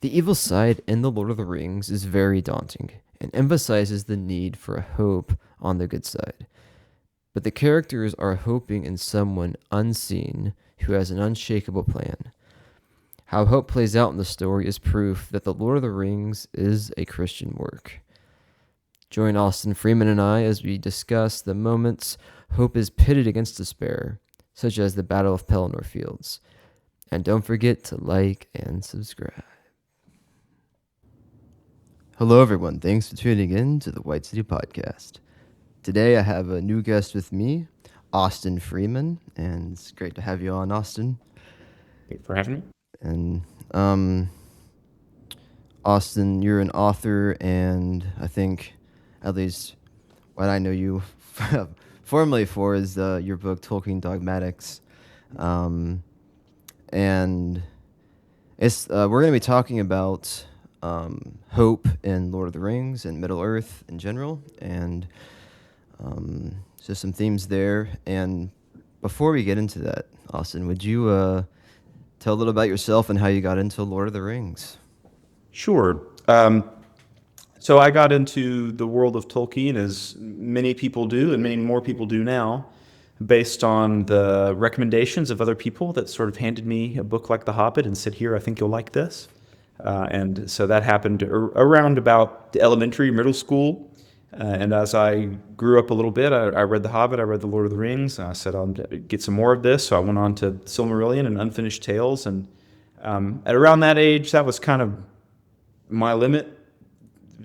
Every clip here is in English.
The evil side in The Lord of the Rings is very daunting and emphasizes the need for a hope on the good side. But the characters are hoping in someone unseen who has an unshakable plan. How hope plays out in the story is proof that The Lord of the Rings is a Christian work. Join Austin Freeman and I as we discuss the moments hope is pitted against despair, such as the Battle of Pelennor Fields. And don't forget to like and subscribe. Hello, everyone. Thanks for tuning in to the White City Podcast. Today, I have a new guest with me, Austin Freeman, and it's great to have you on, Austin. Thanks for having me. And Austin, you're an author, and I think at least what I know you formally for is your book Tolkien Dogmatics, and it's we're going to be talking about hope in Lord of the Rings and Middle Earth in general, and so some themes there. And before we get into that, Austin, would you tell a little about yourself and how you got into Lord of the Rings? Sure. So I got into the world of Tolkien, as many people do, and many more people do now, based on the recommendations of other people that sort of handed me a book like The Hobbit and said, "Here, I think you'll like this." And so that happened around about elementary, middle school. And as I grew up a little bit, I read The Hobbit, I read The Lord of the Rings. I said, I'll get some more of this. So I went on to Silmarillion and Unfinished Tales. And at around that age, that was kind of my limit.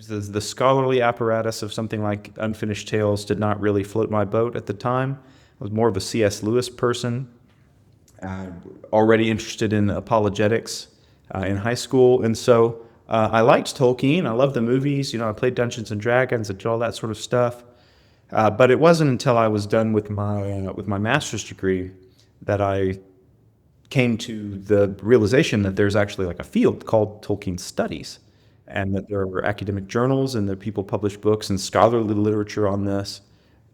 The scholarly apparatus of something like Unfinished Tales did not really float my boat at the time. I was more of a C.S. Lewis person, already interested in apologetics in high school. And so I liked Tolkien. I loved the movies. I played Dungeons and Dragons and all that sort of stuff. But it wasn't until I was done with my master's degree that I came to the realization that there's actually like a field called Tolkien studies, and that there are academic journals and that people publish books and scholarly literature on this.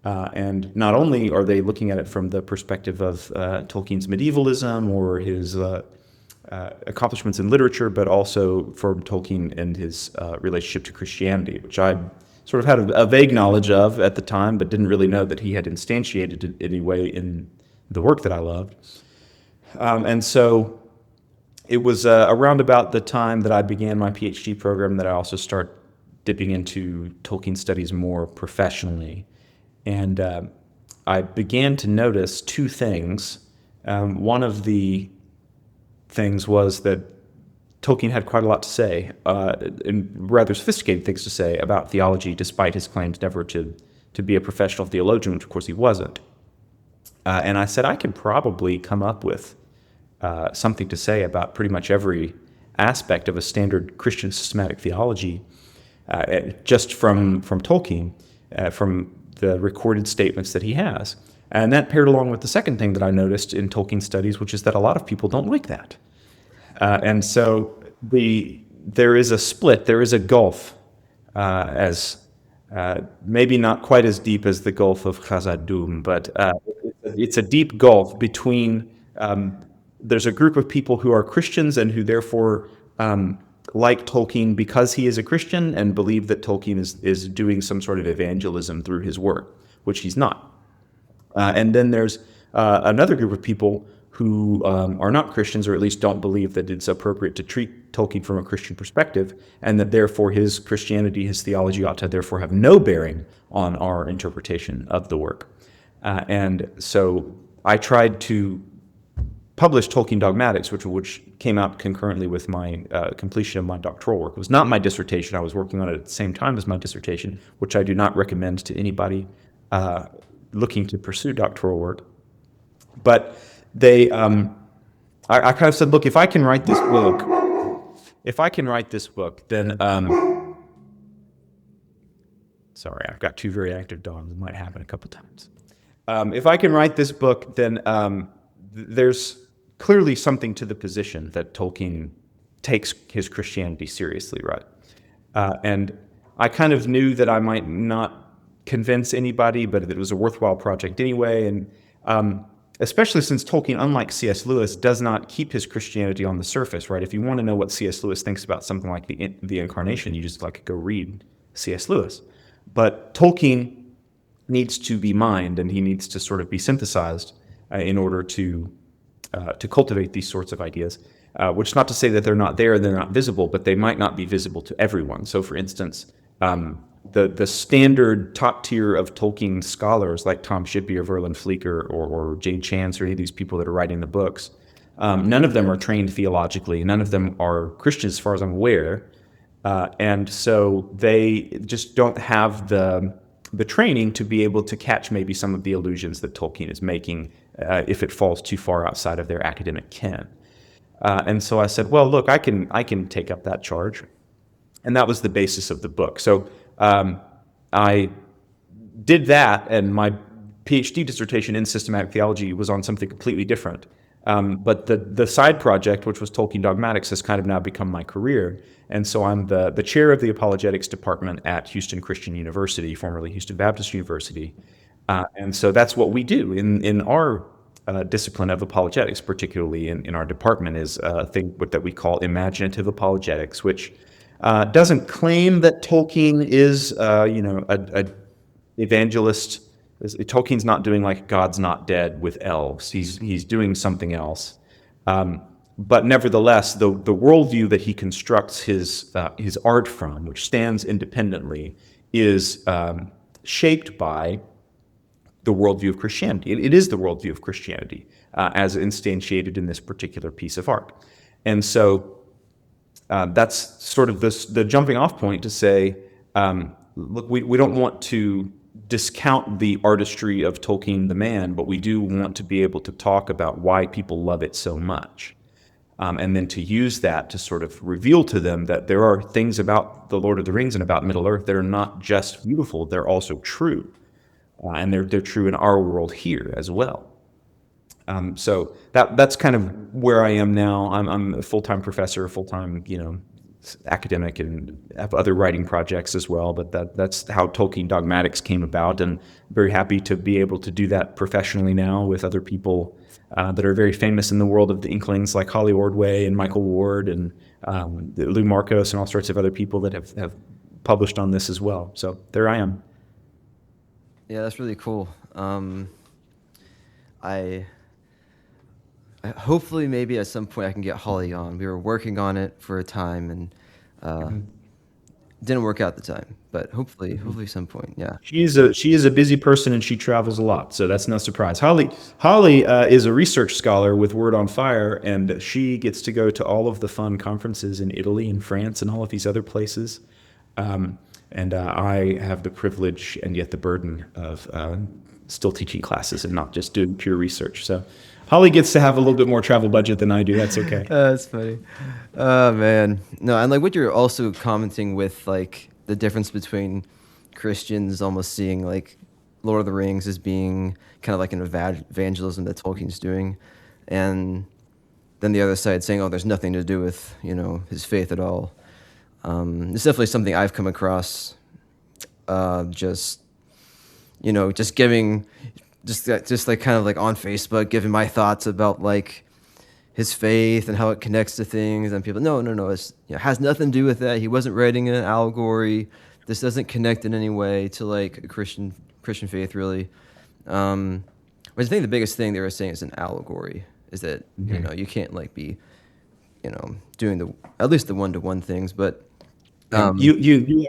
And not only are they looking at it from the perspective of Tolkien's medievalism or his accomplishments in literature, but also from Tolkien and his relationship to Christianity, which I sort of had a vague knowledge of at the time, but didn't really know that he had instantiated it anyway in the work that I loved. And so it was around about the time that I began my PhD program that I also started dipping into Tolkien studies more professionally. And I began to notice two things. One of the things was that Tolkien had quite a lot to say, and rather sophisticated things to say about theology, despite his claims never to be a professional theologian, which of course he wasn't. And I said, I could probably come up with something to say about pretty much every aspect of a standard Christian systematic theology, just from Tolkien, from the recorded statements that he has. And that paired along with the second thing that I noticed in Tolkien studies, which is that a lot of people don't like that. And so there is a split, there is a gulf, as maybe not quite as deep as the Gulf of Khazad-dûm, but it's a deep gulf between, there's a group of people who are Christians and who therefore like Tolkien because he is a Christian and believe that Tolkien is doing some sort of evangelism through his work, which he's not. And then there's another group of people who are not Christians, or at least don't believe that it's appropriate to treat Tolkien from a Christian perspective, and that therefore his Christianity, his theology ought to therefore have no bearing on our interpretation of the work. And so I tried to publish Tolkien Dogmatics, which came out concurrently with my completion of my doctoral work. It was not my dissertation. I was working on it at the same time as my dissertation, which I do not recommend to anybody looking to pursue doctoral work. But I kind of said, look, if I can write this book, then, sorry, I've got two very active dogs. It might happen a couple times. If I can write this book, then there's clearly something to the position that Tolkien takes his Christianity seriously, right? And I kind of knew that I might not convince anybody, but it was a worthwhile project anyway. And especially since Tolkien, unlike C.S. Lewis, does not keep his Christianity on the surface, right? If you want to know what C.S. Lewis thinks about something like the Incarnation, you just like go read C.S. Lewis. But Tolkien needs to be mined, and he needs to sort of be synthesized in order to cultivate these sorts of ideas. Which is not to say that they're not there, they're not visible, but they might not be visible to everyone. So, for instance, the standard top tier of Tolkien scholars like Tom Shippey or Verlin Fleeker or Jane Chance or any of these people that are writing the books, none of them are trained theologically. None of them are Christians, as far as I'm aware, and so they just don't have the training to be able to catch maybe some of the illusions that Tolkien is making if it falls too far outside of their academic ken. And so I said, well, look, I can take up that charge. And that was the basis of the book. So I did that, and my PhD dissertation in systematic theology was on something completely different. But the side project, which was Tolkien Dogmatics, has kind of now become my career. And so I'm the chair of the apologetics department at Houston Christian University, formerly Houston Baptist University. And so that's what we do in our discipline of apologetics, particularly in our department, is a thing that we call imaginative apologetics, which doesn't claim that Tolkien is, a evangelist. Tolkien's not doing like God's Not Dead with elves. He's doing something else. But nevertheless, the worldview that he constructs his art from, which stands independently, is shaped by the worldview of Christianity. It is the worldview of Christianity as instantiated in this particular piece of art. And so that's sort of the jumping off point to say, look, we don't want to discount the artistry of Tolkien the man, but we do want to be able to talk about why people love it so much. And then to use that to sort of reveal to them that there are things about the Lord of the Rings and about Middle-earth that are not just beautiful, they're also true. And they're true in our world here as well. So that's kind of where I am now. I'm a full-time professor, full-time, academic, and have other writing projects as well. But that's how Tolkien Dogmatics came about, and very happy to be able to do that professionally now with other people that are very famous in the world of the Inklings, like Holly Ordway and Michael Ward and Lou Marcos and all sorts of other people that have published on this as well. So there I am. Yeah, that's really cool. I hopefully maybe at some point I can get Holly on. We were working on it for a time and didn't work out at the time, but hopefully some point, yeah. She is a busy person, and she travels a lot, so that's no surprise. Holly is a research scholar with Word on Fire, and she gets to go to all of the fun conferences in Italy and France and all of these other places. And I have the privilege and yet the burden of still teaching classes and not just doing pure research. So Holly gets to have a little bit more travel budget than I do. That's okay. That's funny. Oh, man. No, and like what you're also commenting with, like the difference between Christians almost seeing like Lord of the Rings as being kind of like an evangelism that Tolkien's doing, and then the other side saying, oh, there's nothing to do with, his faith at all. It's definitely something I've come across, just giving, just like kind of like on Facebook, giving my thoughts about like his faith and how it connects to things, and people, no, it's, has nothing to do with that. He wasn't writing an allegory. This doesn't connect in any way to like a Christian faith, really. But I think the biggest thing they were saying is an allegory is that you can't like be, doing at least the one-to-one things, but. You have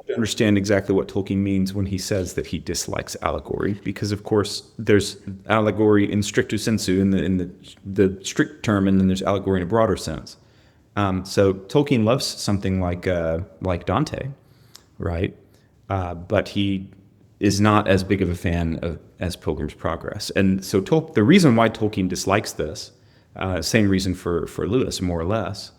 to understand exactly what Tolkien means when he says that he dislikes allegory, because of course there's allegory in stricto sensu in the strict term, and then there's allegory in a broader sense. So Tolkien loves something like Dante, right? But he is not as big of a fan as Pilgrim's Progress, and so the reason why Tolkien dislikes this, same reason for Lewis, more or less,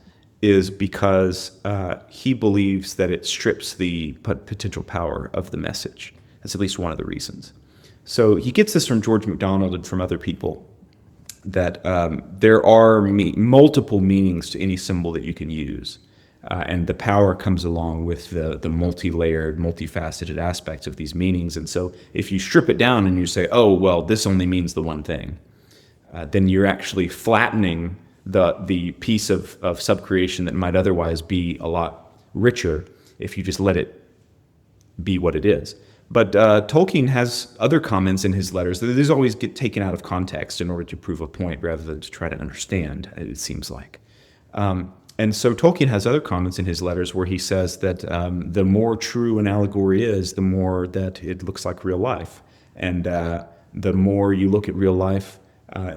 is because he believes that it strips the potential power of the message. That's at least one of the reasons. So he gets this from George MacDonald and from other people, that there are multiple meanings to any symbol that you can use. And the power comes along with the multi-layered, multifaceted aspects of these meanings. And so if you strip it down and you say, oh, well, this only means the one thing, then you're actually flattening the piece of subcreation that might otherwise be a lot richer if you just let it be what it is. But Tolkien has other comments in his letters. These always get taken out of context in order to prove a point rather than to try to understand, it seems like. And so Tolkien has other comments in his letters where he says that the more true an allegory is, the more that it looks like real life. And the more you look at real life,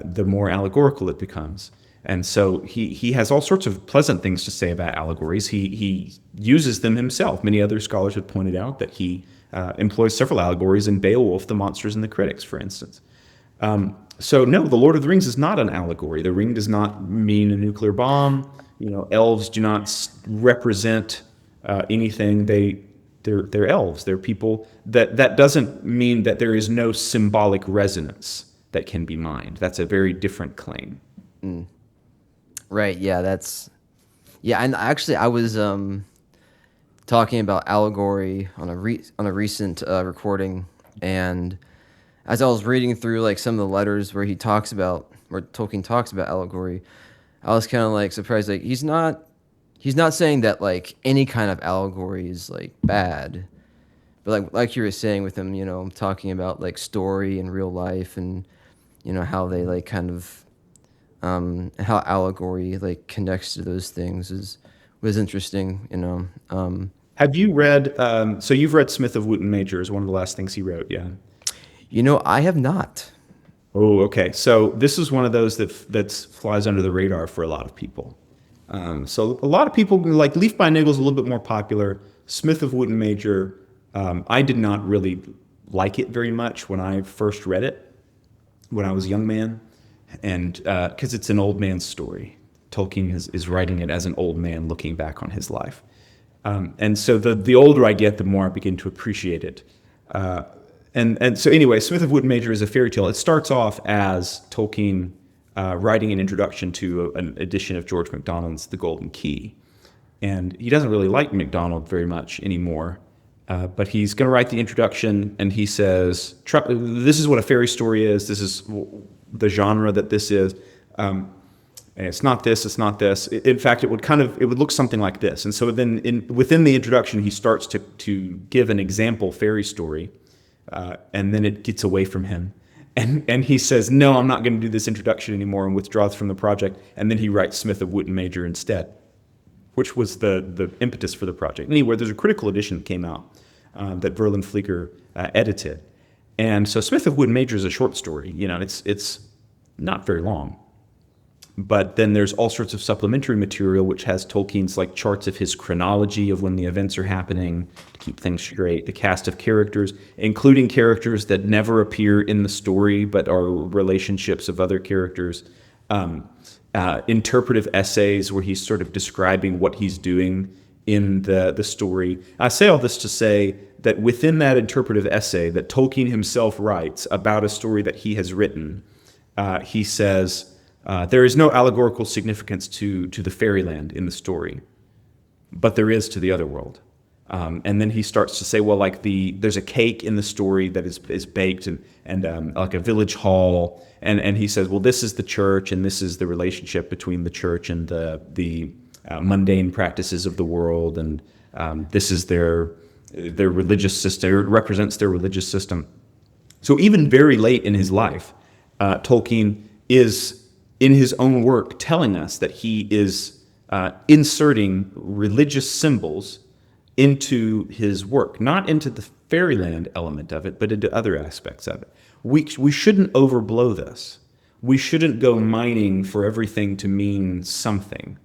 the more allegorical it becomes. And so he has all sorts of pleasant things to say about allegories. He uses them himself. Many other scholars have pointed out that he employs several allegories in Beowulf, the Monsters and the Critics, for instance. So no, the Lord of the Rings is not an allegory. The ring does not mean a nuclear bomb. Elves do not represent anything. They're elves. They're people. That doesn't mean that there is no symbolic resonance that can be mined. That's a very different claim. Right. Yeah. And actually, I was talking about allegory on a recent recording, and as I was reading through like some of the letters where Tolkien talks about allegory, I was kind of like surprised. Like he's not saying that like any kind of allegory is like bad, but like you were saying with him, talking about like story and real life, and how they like kind of how allegory like connects to those things was interesting. Have you read? So you've read Smith of Wootton Major is one of the last things he wrote, yeah. I have not. Oh, okay. So this is one of those that flies under the radar for a lot of people. So a lot of people like Leaf by Niggle is a little bit more popular. Smith of Wootton Major, I did not really like it very much when I first read it when I was a young man, and because it's an old man's story. Tolkien is writing it as an old man looking back on his life. And so the older I get, the more I begin to appreciate it. And so anyway, Smith of Wootton Major is a fairy tale. It starts off as Tolkien writing an introduction to an edition of George MacDonald's The Golden Key. And he doesn't really like MacDonald very much anymore, but he's going to write the introduction, and he says, this is what a fairy story is, this is the genre that this is. And it's not this, it's not this. In fact, it would look something like this. And so then within the introduction, he starts to give an example fairy story, and then it gets away from him. And he says, no, I'm not going to do this introduction anymore, and withdraws from the project. And then he writes Smith of Wootton Major instead, which was the impetus for the project. Anyway, there's a critical edition that came out that Verlin Flieger edited. And so Smith of Wootton Major is a short story. It's not very long. But then there's all sorts of supplementary material, which has Tolkien's like charts of his chronology of when the events are happening to keep things straight, the cast of characters, including characters that never appear in the story but are relationships of other characters, interpretive essays where he's sort of describing what he's doing in the story. I say all this to say that within that interpretive essay that Tolkien himself writes about a story that he has written, he says, there is no allegorical significance to the fairyland in the story, but there is to the other world. And then he starts to say, well, like there's a cake in the story that is baked and like a village hall. And he says, well, this is the church, and this is the relationship between the church and the mundane practices of the world. And this is their religious system. It represents their religious system. So even very late in his life, Tolkien is in his own work telling us that he is inserting religious symbols into his work, not into the fairyland element of it, but into other aspects of it. We shouldn't overblow this. We shouldn't go mining for everything to mean something.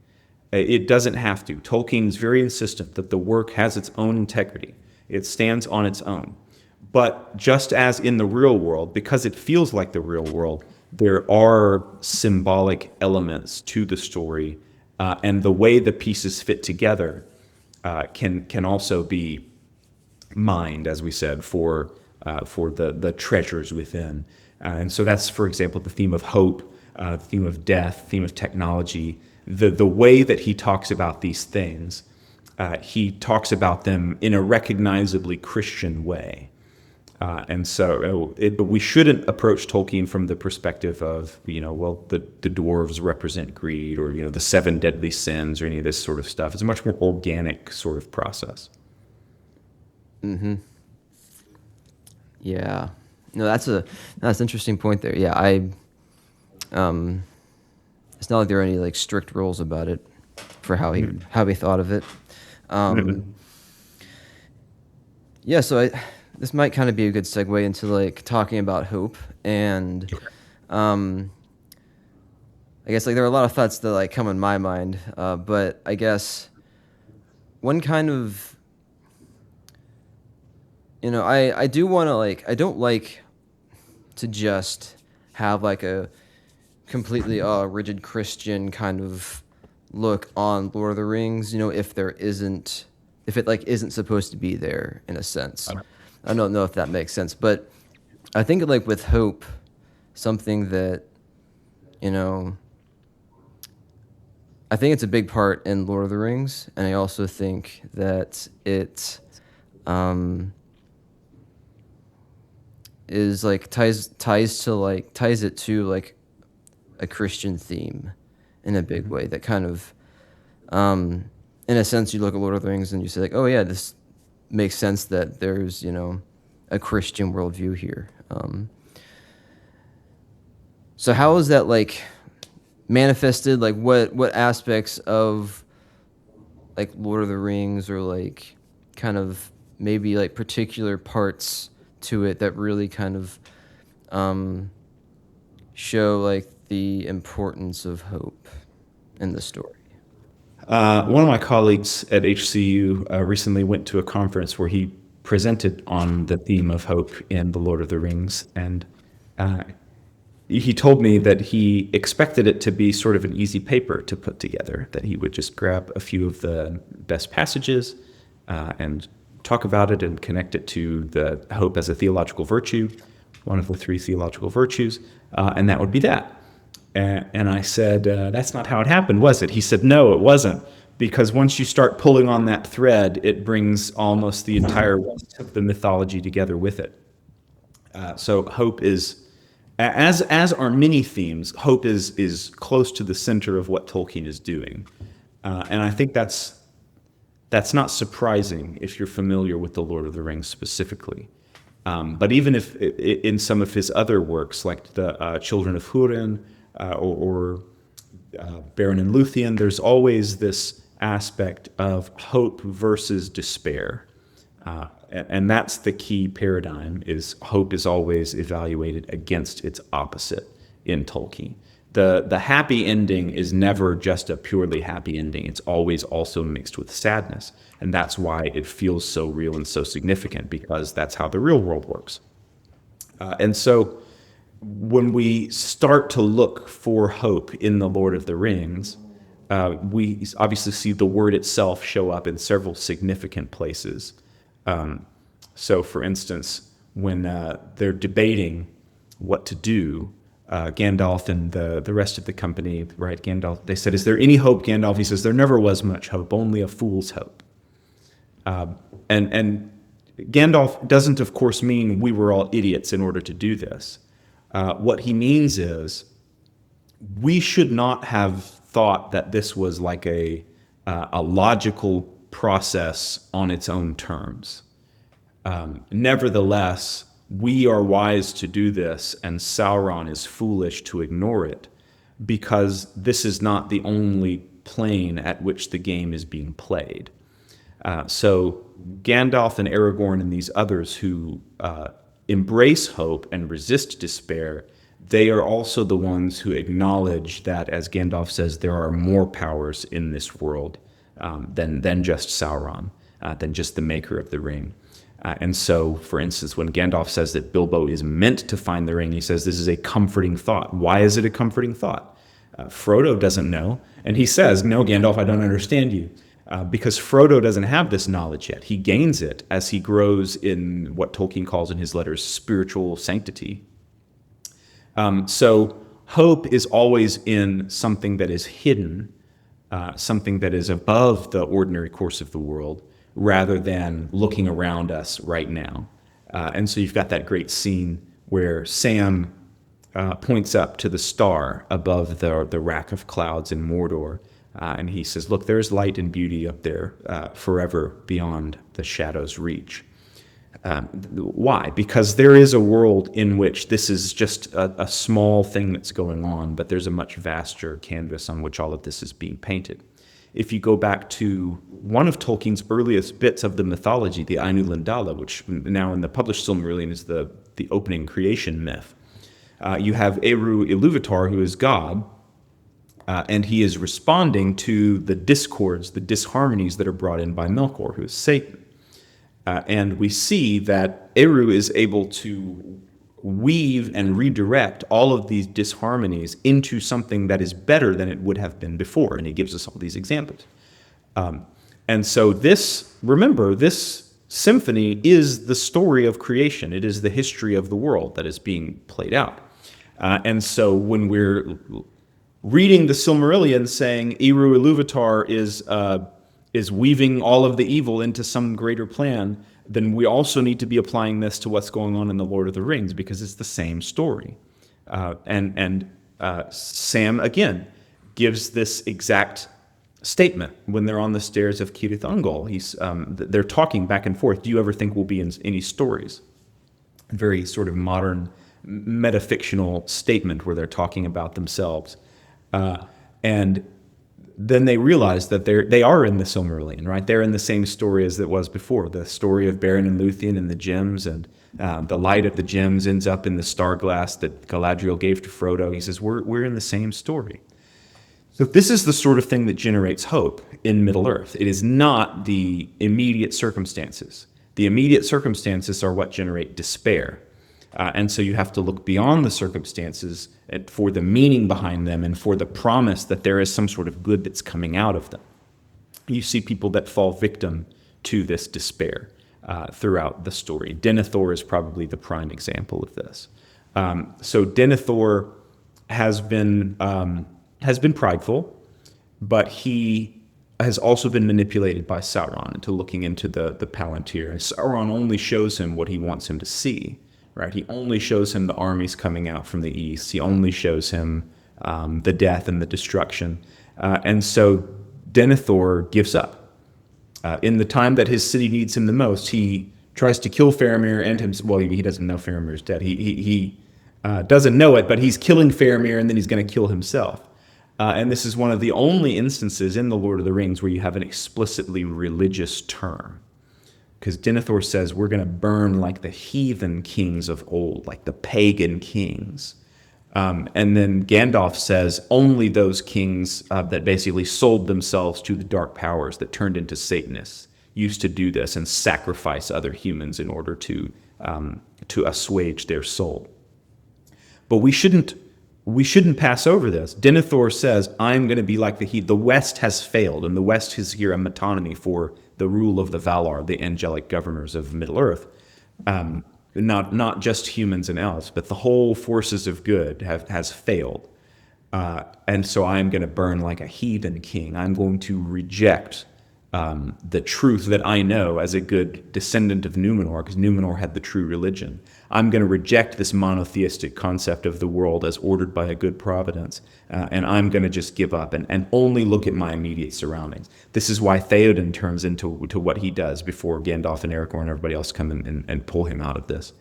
It doesn't have to. Tolkien's very insistent that the work has its own integrity. It stands on its own. But just as in the real world, because it feels like the real world, there are symbolic elements to the story, and the way the pieces fit together can also be mined, as we said, for the treasures within. And so that's, for example, the theme of hope, the theme of death, theme of technology. The way that he talks about these things, he talks about them in a recognizably Christian way. But we shouldn't approach Tolkien from the perspective of, well, the dwarves represent greed, or, the seven deadly sins, or any of this sort of stuff. It's a much more organic sort of process. Yeah. No, that's an interesting point there. Yeah, um, it's not like there are any like strict rules about it for how he thought of it. Um, yeah, so this might kind of be a good segue into like talking about hope, and um, I guess like there are a lot of thoughts that like come in my mind, but I guess one kind of, I do want to like, I don't like to just have like a completely rigid Christian kind of look on Lord of the Rings, if it like isn't supposed to be there in a sense. I don't know if that makes sense, but I think like with hope, something that, you know, I think it's a big part in Lord of the Rings, and I also think that it is like ties it to like a Christian theme in a big way that kind of in a sense you look at Lord of the Rings and you say like, oh yeah, this makes sense that there's, a Christian worldview here. So how is that like manifested? Like what aspects of like Lord of the Rings, or like kind of maybe like particular parts to it that really kind of show like the importance of hope in the story? One of my colleagues at HCU recently went to a conference where he presented on the theme of hope in The Lord of the Rings, and he told me that he expected it to be sort of an easy paper to put together, that he would just grab a few of the best passages and talk about it and connect it to the hope as a theological virtue, one of the three theological virtues, and that would be that. And I said, that's not how it happened, was it? He said, no, it wasn't. Because once you start pulling on that thread, it brings almost the entire rest of the mythology together with it. So hope is, as are many themes, hope is close to the center of what Tolkien is doing. And I think that's not surprising if you're familiar with The Lord of the Rings specifically. But even if in some of his other works, like the Children of Húrin, or Beren and Luthien, there's always this aspect of hope versus despair. And that's the key paradigm, is hope is always evaluated against its opposite in Tolkien. The happy ending is never just a purely happy ending. It's always also mixed with sadness. And that's why it feels so real and so significant, because that's how the real world works. And so when we start to look for hope in The Lord of the Rings, we obviously see the word itself show up in several significant places. So, for instance, when they're debating what to do, Gandalf and the rest of the company, right? Gandalf, they said, "Is there any hope?" Gandalf, he says, "There never was much hope, only a fool's hope." And Gandalf doesn't, of course, mean we were all idiots in order to do this. What he means is we should not have thought that this was like a logical process on its own terms. Nevertheless, we are wise to do this, and Sauron is foolish to ignore it, because this is not the only plane at which the game is being played. So Gandalf and Aragorn and these others who embrace hope and resist despair, they are also the ones who acknowledge that, as Gandalf says, there are more powers in this world than just Sauron, than just the maker of the ring. And so, for instance, when Gandalf says that Bilbo is meant to find the ring, he says this is a comforting thought. Why is it a comforting thought? Frodo doesn't know, and he says, "No, Gandalf, I don't understand you." Because Frodo doesn't have this knowledge yet. He gains it as he grows in what Tolkien calls in his letters spiritual sanctity. So hope is always in something that is hidden, something that is above the ordinary course of the world, rather than looking around us right now. And so you've got that great scene where Sam points up to the star above the rack of clouds in Mordor, and he says, "Look, there's light and beauty up there, forever beyond the shadow's reach." Why? Because there is a world in which this is just a small thing that's going on, but there's a much vaster canvas on which all of this is being painted. If you go back to one of Tolkien's earliest bits of the mythology, the Ainu Lindala, which now in the published Silmarillion is the opening creation myth, you have Eru Iluvatar, who is God, and he is responding to the discords, the disharmonies that are brought in by Melkor, who is Satan. And we see that Eru is able to weave and redirect all of these disharmonies into something that is better than it would have been before. And he gives us all these examples. And so remember, this symphony is the story of creation. It is the history of the world that is being played out. And so when we're reading the Silmarillion saying Eru Iluvatar is weaving all of the evil into some greater plan, then we also need to be applying this to what's going on in the Lord of the Rings, because it's the same story. And Sam, again, gives this exact statement when they're on the stairs of Cirith Ungol. They're talking back and forth. Do you ever think we'll be in any stories? Very sort of modern metafictional statement where they're talking about themselves. And then they realize that they are in the Silmarillion, right? They're in the same story as it was before, the story of Beren and Luthien and the gems, and the light of the gems ends up in the star glass that Galadriel gave to Frodo. He says, we're in the same story. So this is the sort of thing that generates hope in Middle-earth. It is not the immediate circumstances. The immediate circumstances are what generate despair. And so you have to look beyond the circumstances for the meaning behind them and for the promise that there is some sort of good that's coming out of them. You see people that fall victim to this despair throughout the story. Denethor is probably the prime example of this. So Denethor has been prideful, but he has also been manipulated by Sauron into looking into the Palantir. Sauron only shows him what he wants him to see. Right? He only shows him the armies coming out from the east. He only shows him the death and the destruction. And so Denethor gives up. In the time that his city needs him the most, he tries to kill Faramir and himself. Well, he doesn't know Faramir is dead. He doesn't know it, but he's killing Faramir and then he's going to kill himself. And this is one of the only instances in The Lord of the Rings where you have an explicitly religious term. Because Denethor says we're going to burn like the heathen kings of old, like the pagan kings. And then Gandalf says only those kings that basically sold themselves to the dark powers that turned into Satanists used to do this and sacrifice other humans in order to assuage their soul. But we shouldn't pass over this. Denethor says, I'm going to be like the heathen. The West has failed, and the West is here a metonymy for the rule of the Valar, the angelic governors of Middle-earth. Not just humans and elves, but the whole forces of good has failed. And so I'm going to burn like a heathen king. I'm going to reject the truth that I know as a good descendant of Numenor, because Numenor had the true religion. I'm going to reject this monotheistic concept of the world as ordered by a good providence, and I'm going to just give up and only look at my immediate surroundings. This is why Theoden turns into what he does before Gandalf and Aragorn and everybody else come and pull him out of this.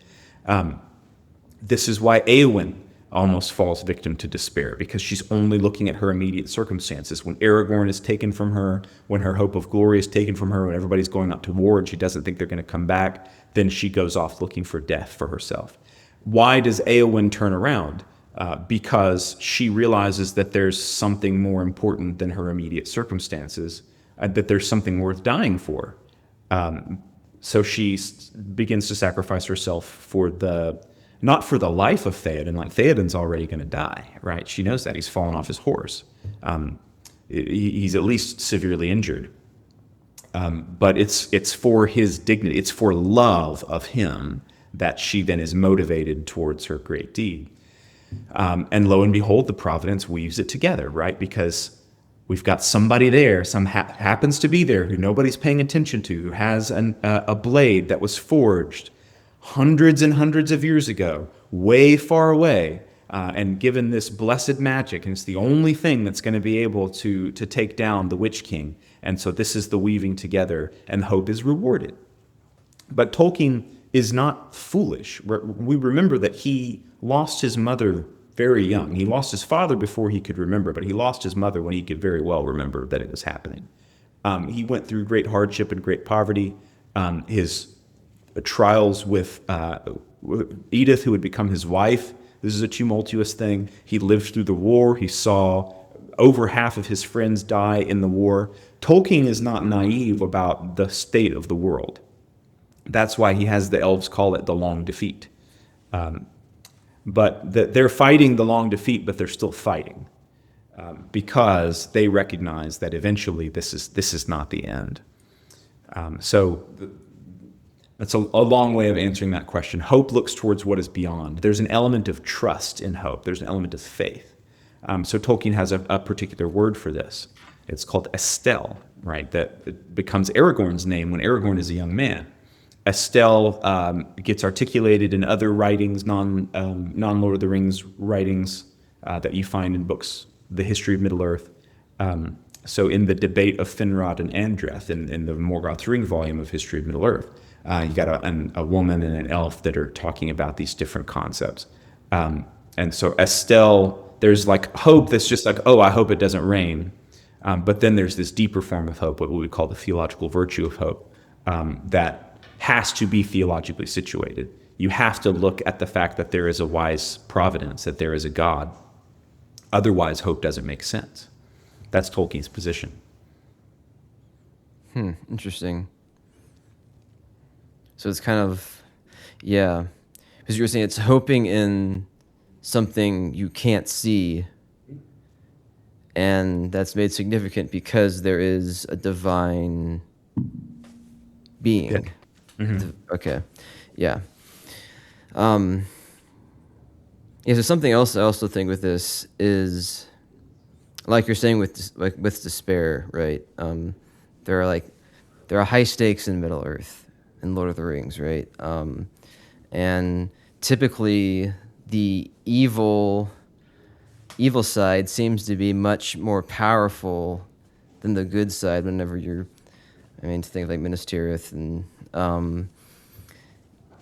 This is why Éowyn almost falls victim to despair, because she's only looking at her immediate circumstances. When Aragorn is taken from her, when her hope of glory is taken from her, when everybody's going out to war and she doesn't think they're going to come back, then she goes off looking for death for herself. Why does Éowyn turn around? Because she realizes that there's something more important than her immediate circumstances, that there's something worth dying for. So she begins to sacrifice herself not for the life of Theoden, like Theoden's already going to die, right? She knows that. He's fallen off his horse. He's at least severely injured. But it's for his dignity. It's for love of him that she then is motivated towards her great deed. And lo and behold, the providence weaves it together, right? Because we've got somebody there, happens to be there, who nobody's paying attention to, who has a blade that was forged hundreds and hundreds of years ago, way far away, and given this blessed magic, and it's the only thing that's going to be able to take down the Witch King. And so this is the weaving together, and hope is rewarded. But Tolkien is not foolish. We remember that he lost his mother very young. He lost his father before he could remember, but he lost his mother when he could very well remember that it was happening. He went through great hardship and great poverty. His trials with Edith, who would become his wife, this is a tumultuous thing. He lived through the war. He saw over half of his friends die in the war. Tolkien is not naive about the state of the world. That's why he has the elves call it the long defeat. But they're fighting the long defeat, but they're still fighting because they recognize that eventually this is not the end. That's a long way of answering that question. Hope looks towards what is beyond. There's an element of trust in hope. There's an element of faith. So Tolkien has a particular word for this. It's called estel, right? That it becomes Aragorn's name when Aragorn is a young man. Estel gets articulated in other writings, non-Lord of the Rings writings that you find in books, the history of Middle-earth. So in the debate of Finrod and Andreth in the Morgoth's Ring volume of History of Middle-earth, you got a woman and an elf that are talking about these different concepts. And so Estel, there's like hope that's just like, oh, I hope it doesn't rain. But then there's this deeper form of hope, what we call the theological virtue of hope, that has to be theologically situated. You have to look at the fact that there is a wise providence, that there is a God. Otherwise, hope doesn't make sense. That's Tolkien's position. Interesting. So it's kind of, yeah, because you were saying it's hoping in something you can't see, and that's made significant because there is a divine being. Yeah. Mm-hmm. Okay, yeah. Yeah, so something else I also think with this is, like you're saying with despair, right? There are high stakes in Middle Earth in Lord of the Rings, right? And typically the evil side seems to be much more powerful than the good side whenever to think like Minas Tirith and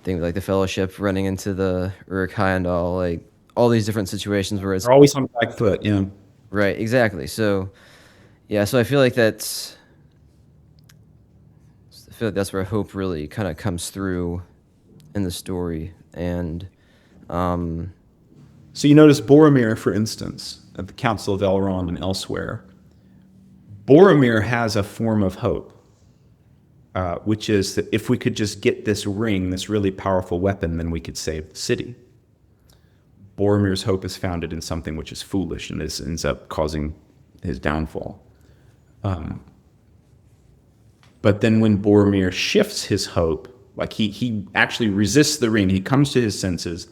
things like the Fellowship running into the Uruk-hai-Andal, like all these different situations where it's They're always on the back foot, yeah. right, exactly. So yeah, so I feel like that's where hope really kind of comes through in the story. And so you notice Boromir, for instance, at the Council of Elrond and elsewhere, Boromir has a form of hope, which is that if we could just get this ring, this really powerful weapon, then we could save the city. Boromir's hope is founded in something which is foolish, and this ends up causing his downfall. But then when Boromir shifts his hope, like he actually resists the ring, he comes to his senses,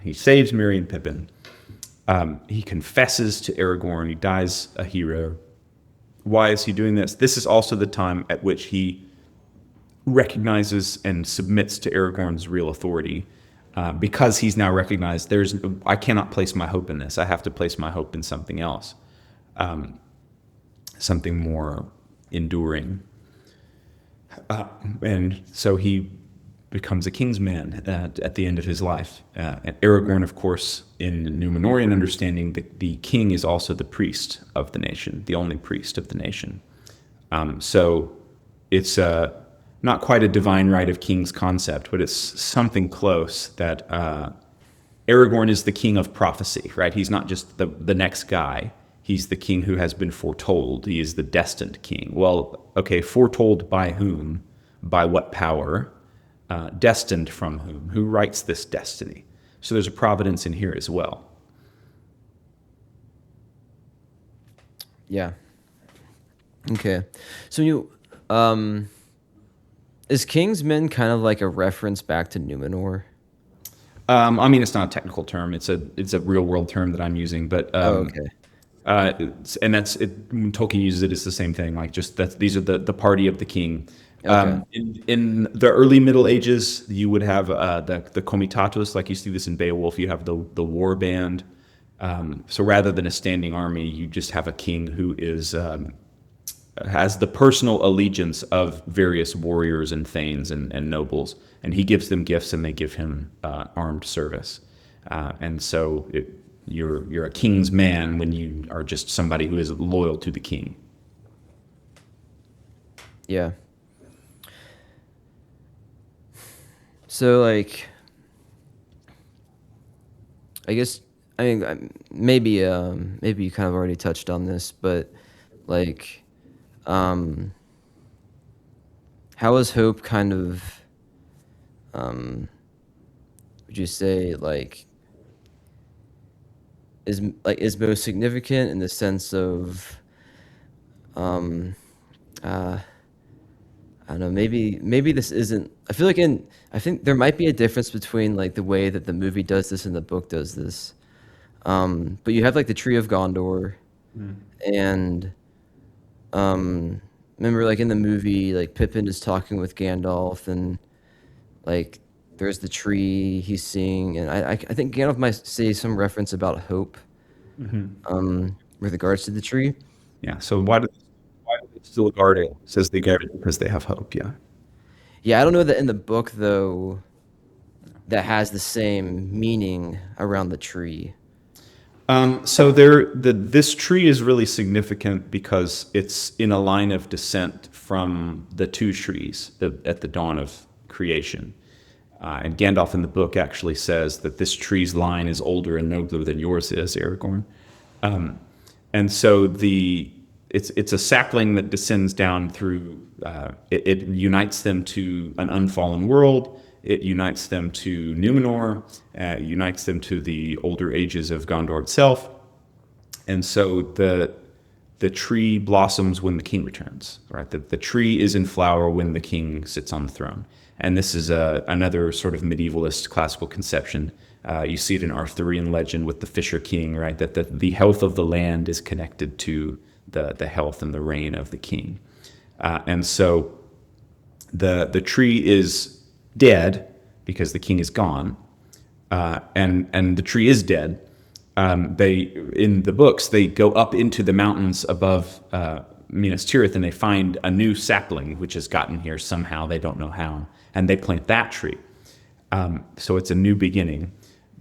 he saves Merry and Pippin, he confesses to Aragorn, he dies a hero. Why is he doing this? This is also the time at which he recognizes and submits to Aragorn's real authority, because he's now recognized I cannot place my hope in this. I have to place my hope in something else, something more enduring. And so he becomes a king's man at the end of his life. And Aragorn, of course, in Numenorean understanding, the king is also the priest of the nation, the only priest of the nation. So it's not quite a divine right of kings concept, but it's something close that Aragorn is the king of prophecy, right? He's not just the next guy. He's the king who has been foretold. He is the destined king. Well, okay, foretold by whom? By what power? Destined from whom? Who writes this destiny? So there's a providence in here as well. Yeah. Okay. So is Kingsmen kind of like a reference back to Numenor? It's not a technical term. It's a real world term that I'm using, but okay. And that's it. When Tolkien uses it, it's the same thing. Like just that these are the party of the king. Okay. In the early Middle Ages, you would have the comitatus, like you see this in Beowulf. You have the war band. So rather than a standing army, you just have a king who is has the personal allegiance of various warriors and thanes and nobles, and he gives them gifts, and they give him armed service. And so you're a king's man when you are just somebody who is loyal to the king. Yeah. So like, I guess I mean maybe you kind of already touched on this, but like, um, how is hope kind of would you say like is most significant in the sense of um uh I don't know, maybe this isn't I feel like in I think there might be a difference between like the way that the movie does this and the book does this. But you have like the Tree of Gondor and remember like in the movie like Pippin is talking with Gandalf and like there's the tree he's seeing and I think Gandalf might say some reference about hope with regards to the tree. Yeah. So why do they still guard it? Says they guard it because they have hope. Yeah. Yeah, I don't know that in the book though that has the same meaning around the tree. So this tree is really significant because it's in a line of descent from the two trees at the dawn of creation. And Gandalf in the book actually says that this tree's line is older and nobler than yours is, Aragorn. And so it's a sapling that descends down through. It unites them to an unfallen world. It unites them to Numenor. Unites them to the older ages of Gondor itself. And so the tree blossoms when the king returns. Right. The tree is in flower when the king sits on the throne. And this is another sort of medievalist classical conception. You see it in Arthurian legend with the Fisher King, right? That the health of the land is connected to the health and the reign of the king. And so the tree is dead because the king is gone, and the tree is dead. They in the books they go up into the mountains above Minas Tirith and they find a new sapling which has gotten here somehow, they don't know how, and they plant that tree. So it's a new beginning.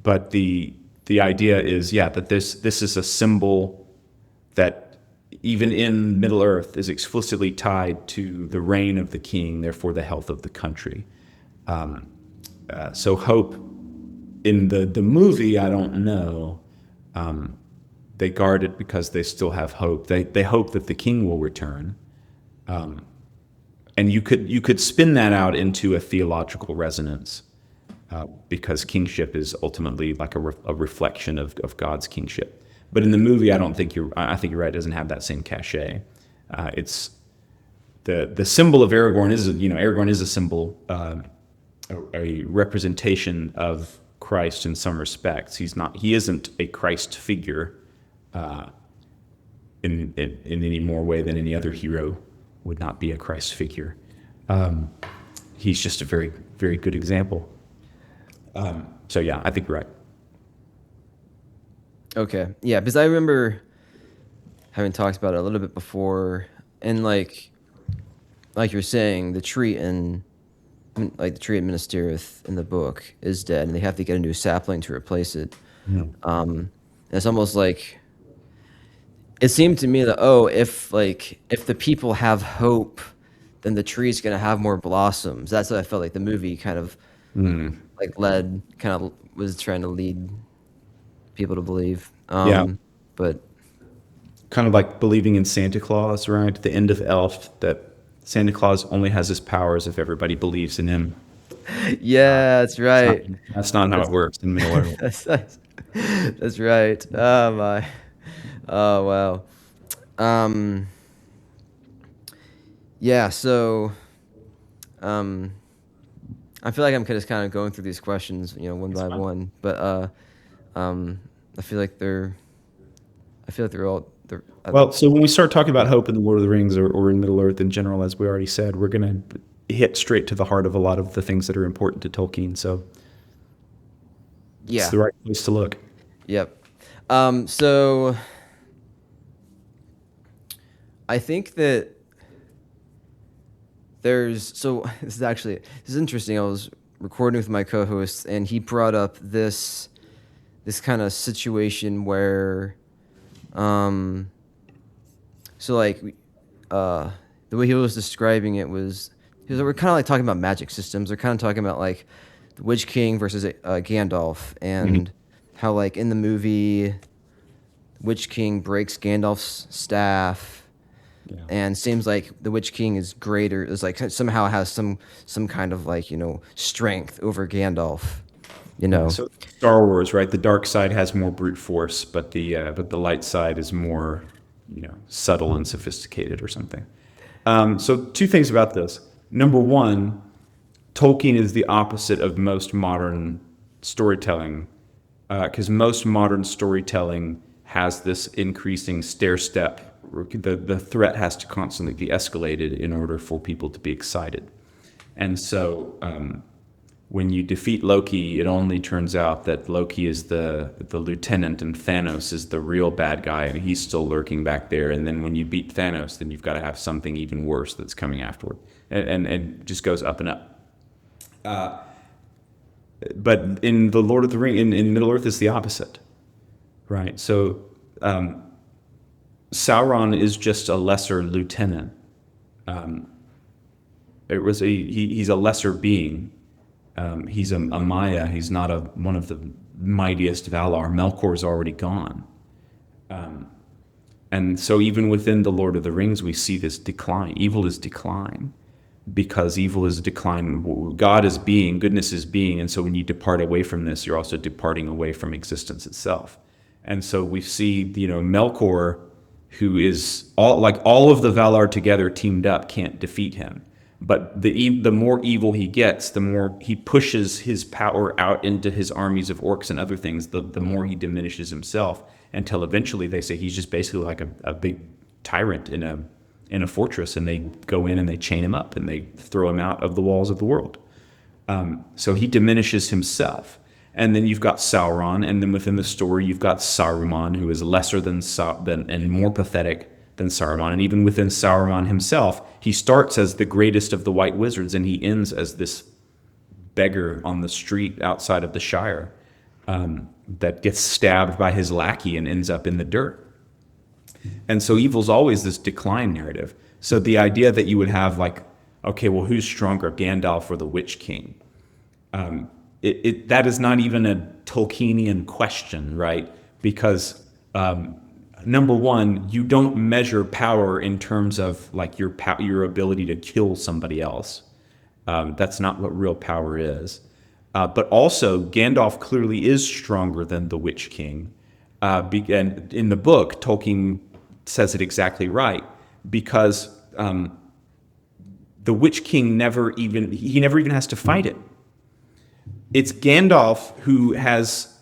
But the idea is, yeah, that this is a symbol that even in Middle Earth is explicitly tied to the reign of the king, therefore the health of the country. So hope in the movie, I don't know. They guard it because they still have hope. They hope that the king will return. And you could spin that out into a theological resonance, because kingship is ultimately like a reflection of God's kingship. But in the movie, I think you're right. It doesn't have that same cachet. It's the symbol of Aragorn is Aragorn is a symbol, a representation of Christ in some respects. He isn't a Christ figure in any more way than any other hero would not be a Christ figure. He's just a very, very good example. So yeah, I think you're right. Okay. Yeah, because I remember having talked about it a little bit before, and like you're saying, the tree in Minas Tirith in the book is dead, and they have to get a new sapling to replace it. Yeah. And it's almost like it seemed to me that if the people have hope, then the tree's gonna have more blossoms. That's what I felt like the movie kind of was trying to lead people to believe. Yeah. But Kind of like believing in Santa Claus, right? The end of Elf, that Santa Claus only has his powers if everybody believes in him. yeah, that's right. That's not how it works in Middle Earth. That's right. Oh my. Oh wow. Um. Yeah. So. I feel like I'm just kind of going through these questions, one by one. But I feel like they're all. Well, so when we start talking about hope in the Lord of the Rings or in Middle Earth in general, as we already said, we're going to hit straight to the heart of a lot of the things that are important to Tolkien. So it's Yeah. the right place to look. Yep. So I think that this is interesting. I was recording with my co-host, and he brought up this kind of situation where, um, so like, the way he was describing it was, we're kind of like talking about magic systems. We're kind of talking about like the Witch King versus Gandalf, Mhm. and how like in the movie, Witch King breaks Gandalf's staff, Yeah. and seems like the Witch King is greater, is like somehow has some kind of like strength over Gandalf, you Yeah. know. So Star Wars, right? The dark side has more brute force, but the light side is more, subtle and sophisticated or something. So two things about this. Number one, Tolkien is the opposite of most modern storytelling, because most modern storytelling has this increasing stair step. The threat has to constantly be escalated in order for people to be excited. And so when you defeat Loki, it only turns out that Loki is the lieutenant and Thanos is the real bad guy, and he's still lurking back there. And then when you beat Thanos, then you've got to have something even worse that's coming afterward, and it just goes up and up. But in the Lord of the Ring, in Middle Earth, is the opposite, right? So Sauron is just a lesser lieutenant. He's a lesser being. He's a Maya. He's not one of the mightiest Valar. Melkor's already gone. And so even within the Lord of the Rings, we see this decline. Evil is decline because evil is decline. God is being, goodness is being. And so when you depart away from this, you're also departing away from existence itself. And so we see, Melkor, who is all of the Valar together teamed up can't defeat him. But the more evil he gets, the more he pushes his power out into his armies of orcs and other things, the more he diminishes himself, until eventually they say he's just basically like a big tyrant in a fortress, and they go in and they chain him up and they throw him out of the walls of the world. So he diminishes himself. And then you've got Sauron, and then within the story you've got Saruman, who is lesser than and more pathetic than Saruman. And even within Saruman himself, he starts as the greatest of the White Wizards, and he ends as this beggar on the street outside of the Shire that gets stabbed by his lackey and ends up in the dirt. And so evil's always this decline narrative. So the idea that you would have like, okay, well, who's stronger, Gandalf or the Witch King? That is not even a Tolkienian question, right? Because number one, you don't measure power in terms of like your ability to kill somebody else. That's not what real power is. But also, Gandalf clearly is stronger than the Witch King. And in the book, Tolkien says it exactly right, because the Witch King never even has to fight it. It's Gandalf who has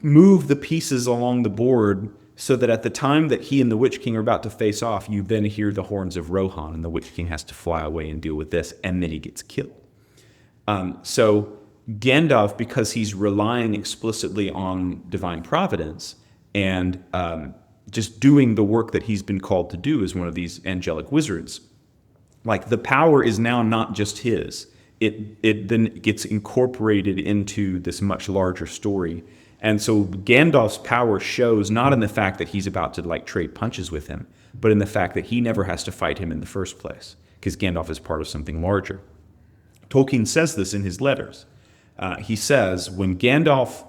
moved the pieces along the board so that at the time that he and the Witch King are about to face off, you then hear the horns of Rohan, and the Witch King has to fly away and deal with this, and then he gets killed. So Gandalf, because he's relying explicitly on divine providence and just doing the work that he's been called to do as one of these angelic wizards, like the power is now not just his. It then gets incorporated into this much larger story. And so Gandalf's power shows not in the fact that he's about to like trade punches with him, but in the fact that he never has to fight him in the first place, because Gandalf is part of something larger. Tolkien says this in his letters. He says, when Gandalf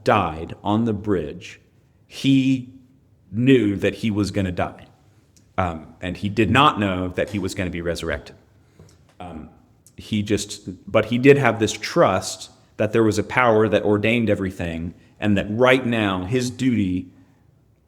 died on the bridge, he knew that he was going to die. And he did not know that he was going to be resurrected. But he did have this trust that there was a power that ordained everything, and that right now his duty,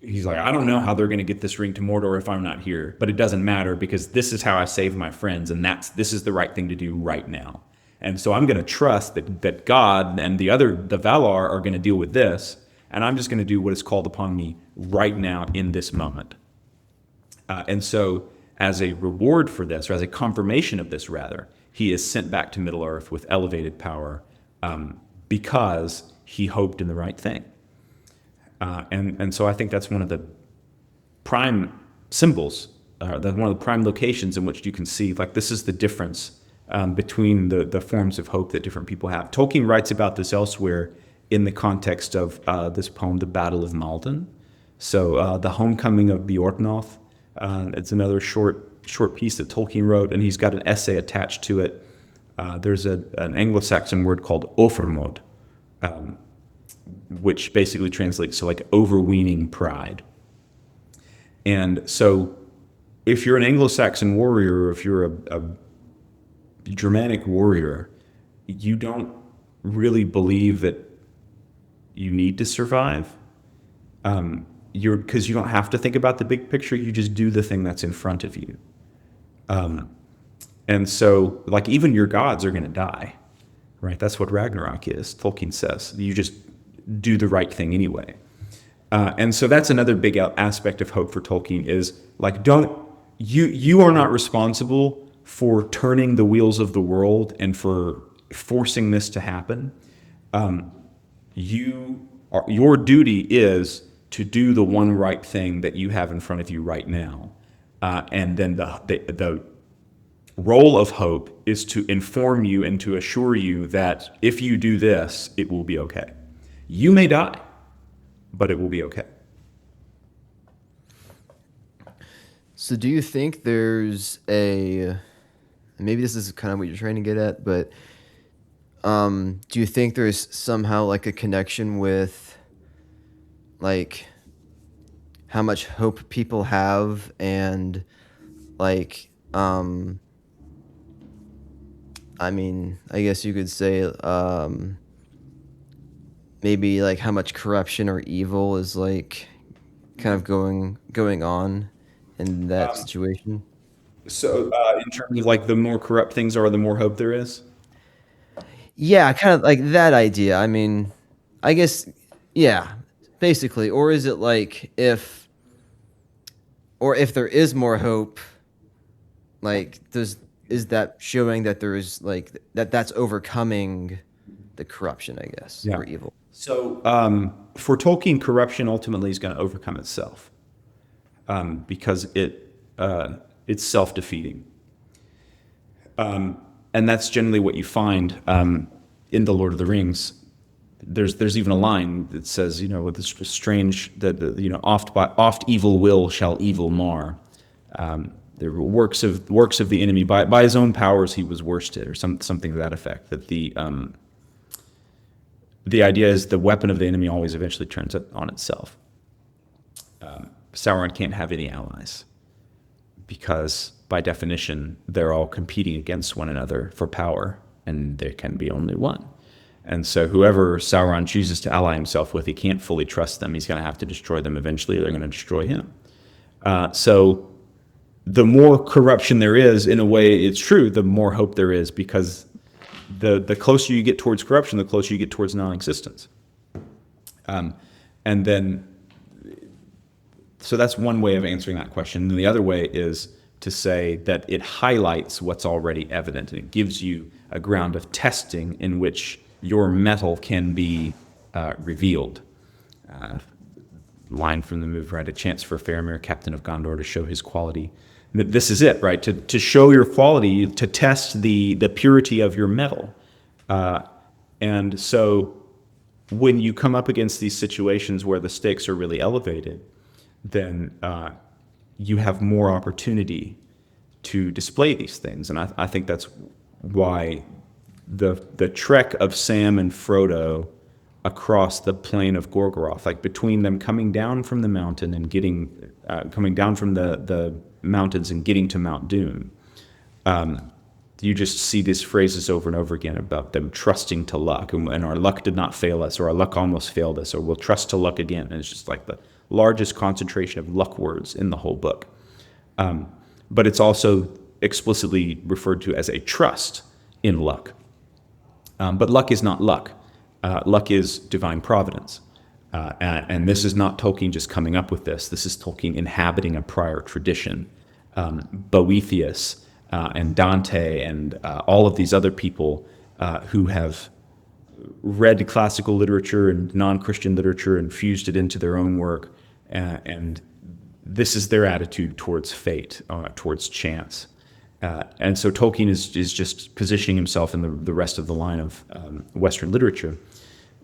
he's like, I don't know how they're going to get this ring to Mordor if I'm not here, but it doesn't matter, because this is how I save my friends, and this is the right thing to do right now. And so I'm going to trust that God and the Valar are going to deal with this, and I'm just going to do what is called upon me right now in this moment. And so as a reward for this, or as a confirmation of this, rather, he is sent back to Middle Earth with elevated power because he hoped in the right thing. And so I think that's one of the prime symbols, one of the prime locations in which you can see, like, this is the difference between the forms of hope that different people have. Tolkien writes about this elsewhere in the context of this poem, The Battle of Malden. So the homecoming of Beorhtnoth, it's another short piece that Tolkien wrote, and he's got an essay attached to it. There's an Anglo-Saxon word called overmod, which basically translates to like overweening pride. And so if you're an Anglo-Saxon warrior, or if you're a Germanic warrior, you don't really believe that you need to survive. Because you don't have to think about the big picture. You just do the thing that's in front of you. And so, like, even your gods are going to die, right? That's what Ragnarok is, Tolkien says. You just do the right thing anyway. And so that's another big aspect of hope for Tolkien is, like, you are not responsible for turning the wheels of the world and for forcing this to happen. Your duty is to do the one right thing that you have in front of you right now. And then the role of hope is to inform you and to assure you that if you do this, it will be okay. You may die, but it will be okay. So do you think there's maybe this is kind of what you're trying to get at, but do you think there's somehow like a connection with like how much hope people have and like I mean, I guess you could say maybe like how much corruption or evil is like kind of going on in that situation? So in terms of like the more corrupt things are, the more hope there is? Yeah, kind of like that idea. I mean, I guess, yeah, basically. Or is it like if there is more hope, like is that showing that there is like that's overcoming the corruption, I guess, Yeah. or evil? So for Tolkien, corruption ultimately is going to overcome itself because it's self-defeating. And that's generally what you find in the Lord of the Rings. There's even a line that says, with this strange that oft evil will shall evil mar. There were works of the enemy by his own powers he was worsted, or something to that effect. That the idea is the weapon of the enemy always eventually turns it on itself. Sauron can't have any allies because by definition they're all competing against one another for power, and there can be only one. And so whoever Sauron chooses to ally himself with, he can't fully trust them. He's going to have to destroy them eventually, or they're going to destroy him. So the more corruption there is, in a way, it's true, the more hope there is, because the closer you get towards corruption, the closer you get towards non-existence. And then, so that's one way of answering that question. And the other way is to say that it highlights what's already evident, and it gives you a ground of testing in which your mettle can be revealed. Line from the movie, right? A chance for Faramir, captain of Gondor, to show his quality. This is it, right? To show your quality, to test the purity of your mettle. And so when you come up against these situations where the stakes are really elevated, then you have more opportunity to display these things. And I think that's why the trek of Sam and Frodo across the plain of Gorgoroth, like between them coming down from the mountain and coming down from the mountains and getting to Mount Doom, you just see these phrases over and over again about them trusting to luck, and our luck did not fail us, or our luck almost failed us, or we'll trust to luck again. And it's just like the largest concentration of luck words in the whole book. But it's also explicitly referred to as a trust in luck. But luck is not luck. Luck is divine providence. And this is not Tolkien just coming up with this. This is Tolkien inhabiting a prior tradition Boethius and Dante and all of these other people who have read classical literature and non-Christian literature and fused it into their own work, and this is their attitude towards fate, towards chance. And so Tolkien is just positioning himself in the rest of the line of Western literature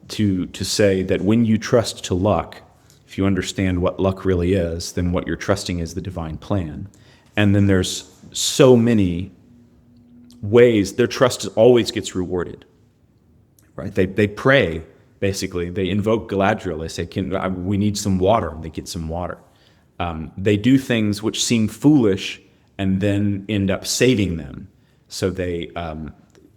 to say that when you trust to luck, if you understand what luck really is, then what you're trusting is the divine plan. And then there's so many ways their trust always gets rewarded. Right? They pray, basically. They invoke Galadriel. They say, we need some water. And they get some water. They do things which seem foolish and then end up saving them. So they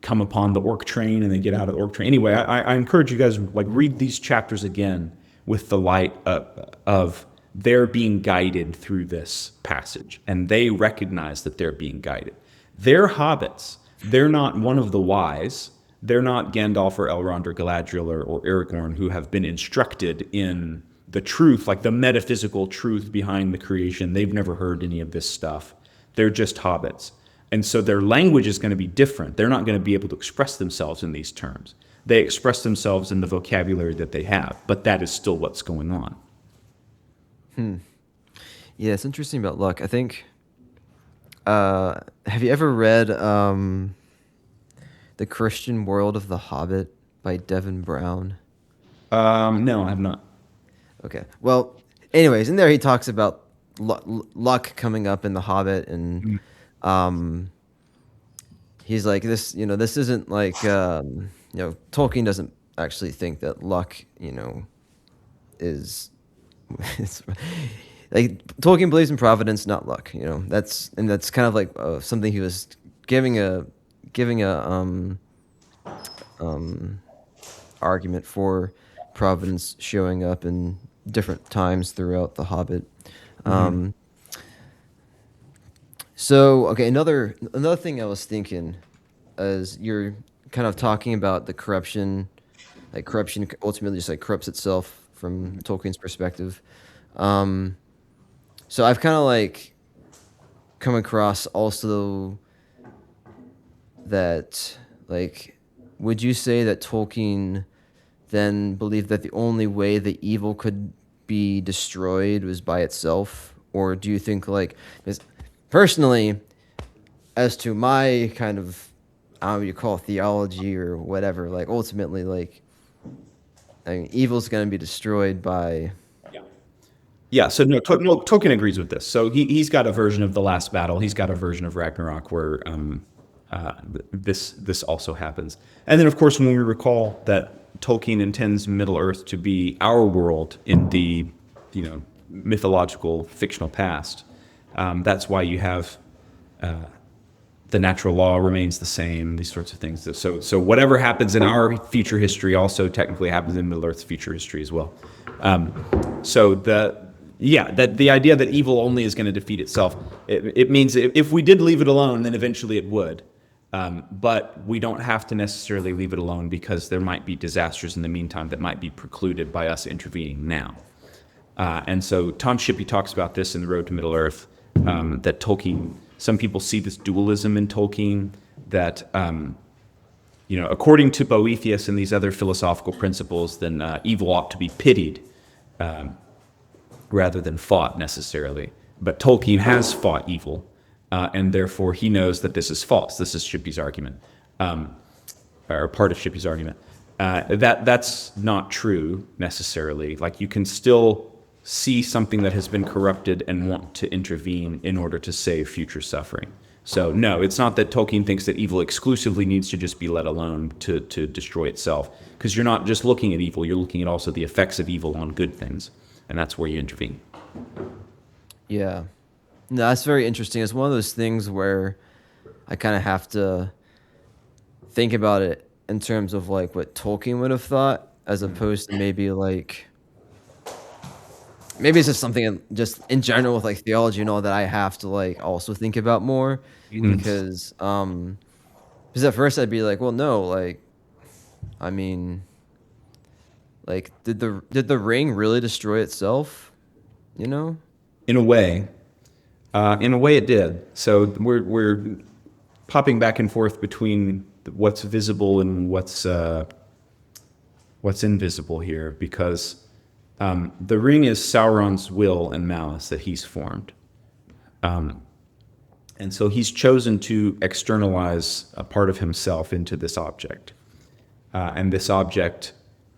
come upon the orc train and they get out of the orc train. Anyway, I encourage you guys read these chapters again with the light of they're being guided through this passage, and they recognize that they're being guided. They're hobbits. They're not one of the wise. They're not Gandalf or Elrond or Galadriel or Aragorn, who have been instructed in the truth, like the metaphysical truth behind the creation. They've never heard any of this stuff. They're just hobbits. And so their language is going to be different. They're not going to be able to express themselves in these terms. They express themselves in the vocabulary that they have, but that is still what's going on. Yeah, it's interesting about luck. I think, have you ever read The Christian World of the Hobbit by Devin Brown? No, I have not. Okay. Well, anyways, in there he talks about luck coming up in The Hobbit, and he's like, this isn't like, Tolkien doesn't actually think that luck, is, it's, like, Tolkien believes in providence, not luck, that's kind of like something he was giving a argument for providence showing up in different times throughout The Hobbit. So, okay, another thing I was thinking, as you're kind of talking about the corruption, like corruption ultimately just like corrupts itself from Tolkien's perspective. So I've kind of like come across also that, like, would you say that Tolkien then believed that the only way the evil could be destroyed was by itself? Or do you think, like, because personally, as to my kind of, I don't know what you call it, theology or whatever, like, ultimately, like, I mean, evil's going to be destroyed by... Yeah, so no, Tolkien agrees with this. So he's got a version of the last battle. He's got a version of Ragnarok where this also happens. And then, of course, when we recall that Tolkien intends Middle Earth to be our world in the, mythological, fictional past, that's why you have the natural law remains the same, these sorts of things. So whatever happens in our future history also technically happens in Middle Earth's future history as well. That the idea that evil only is going to defeat itself, it means if we did leave it alone, then eventually it would. But we don't have to necessarily leave it alone, because there might be disasters in the meantime that might be precluded by us intervening now. And so Tom Shippey talks about this in The Road to Middle Earth, that Tolkien, some people see this dualism in Tolkien, that, according to Boethius and these other philosophical principles, then evil ought to be pitied rather than fought necessarily. But Tolkien has fought evil, and therefore he knows that this is false. This is Shippey's argument, or part of Shippey's argument. That's not true necessarily. Like, you can still see something that has been corrupted and want to intervene in order to save future suffering. So no, it's not that Tolkien thinks that evil exclusively needs to just be let alone to destroy itself, because you're not just looking at evil, you're looking at also the effects of evil on good things, and that's where you intervene. Yeah. No, that's very interesting. It's one of those things where I kind of have to think about it in terms of like what Tolkien would have thought, as opposed to maybe it's just something just in general with like theology and all that I have to like also think about more, because at first I'd be like, well, no, like, I mean, like, did the ring really destroy itself? In a way, In a way, it did. So we're popping back and forth between what's visible and what's invisible here, because the ring is Sauron's will and malice that he's formed. And so he's chosen to externalize a part of himself into this object. And this object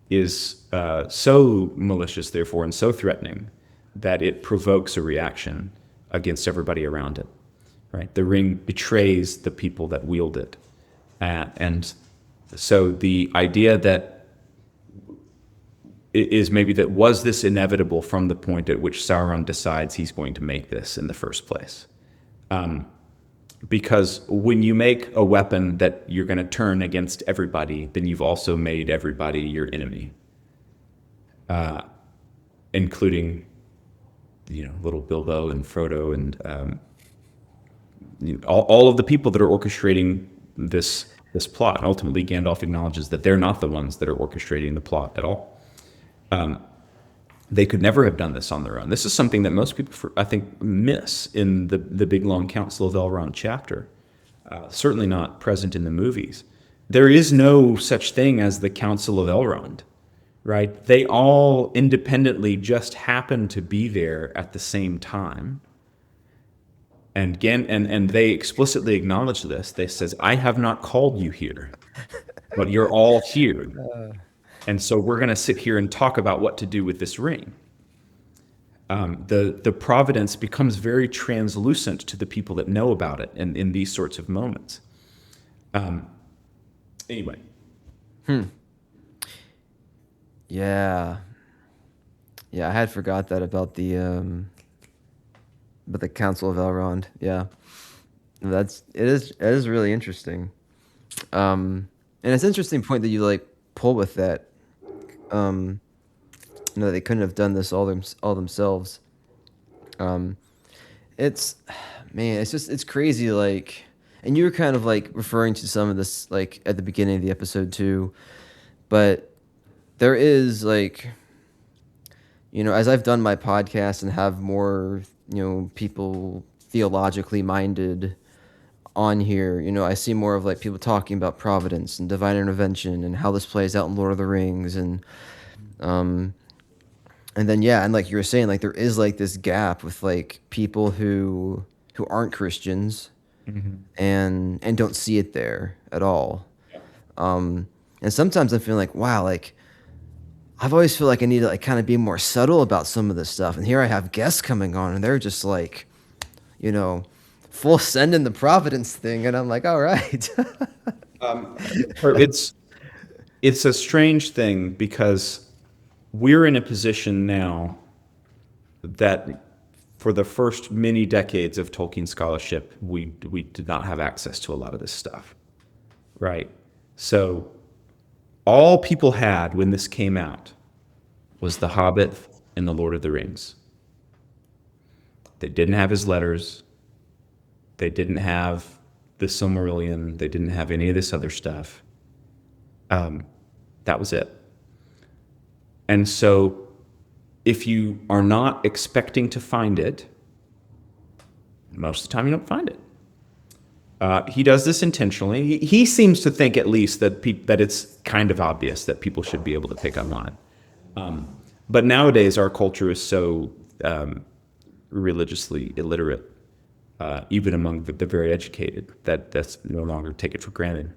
is so malicious, therefore, and so threatening that it provokes a reaction against everybody around it. Right? The ring betrays the people that wield it. And so the idea that is maybe that was this inevitable from the point at which Sauron decides he's going to make this in the first place. Because when you make a weapon that you're going to turn against everybody, then you've also made everybody your enemy, including, little Bilbo and Frodo and all of the people that are orchestrating this plot. And ultimately, Gandalf acknowledges that they're not the ones that are orchestrating the plot at all. They could never have done this on their own. This is something that most people, I think, miss in the big, long Council of Elrond chapter. Certainly not present in the movies. There is no such thing as the Council of Elrond, right? They all independently just happen to be there at the same time. And again, and they explicitly acknowledge this. They says, "I have not called you here, but you're all here. And so we're going to sit here and talk about what to do with this ring." The providence becomes very translucent to the people that know about it in these sorts of moments. Anyway. Yeah. Yeah, I had forgot that about the Council of Elrond. Yeah. It is really interesting. And it's an interesting point that you pull with that. They couldn't have done this all themselves. It's it's crazy. And you were kind of referring to some of this at the beginning of the episode too, but there is as I've done my podcast and have more people theologically minded on here, I see more of people talking about providence and divine intervention and how this plays out in Lord of the Rings and then and like you were saying, there is this gap with people who aren't Christians and don't see it there at all. And sometimes I feel wow, I've always feel I need to kind of be more subtle about some of this stuff. And here I have guests coming on and they're just full send in the providence thing, and I'm all right. It's a strange thing because we're in a position now that for the first many decades of Tolkien scholarship, we did not have access to a lot of this stuff, right? So all people had when this came out was The Hobbit and The Lord of the Rings. They didn't have his letters. They didn't have the Silmarillion. They didn't have any of this other stuff. That was it. And so if you are not expecting to find it, most of the time you don't find it. He does this intentionally. He seems to think at least that it's kind of obvious that people should be able to pick up on it. But nowadays our culture is so religiously illiterate, even among the very educated, that's no longer take it for granted.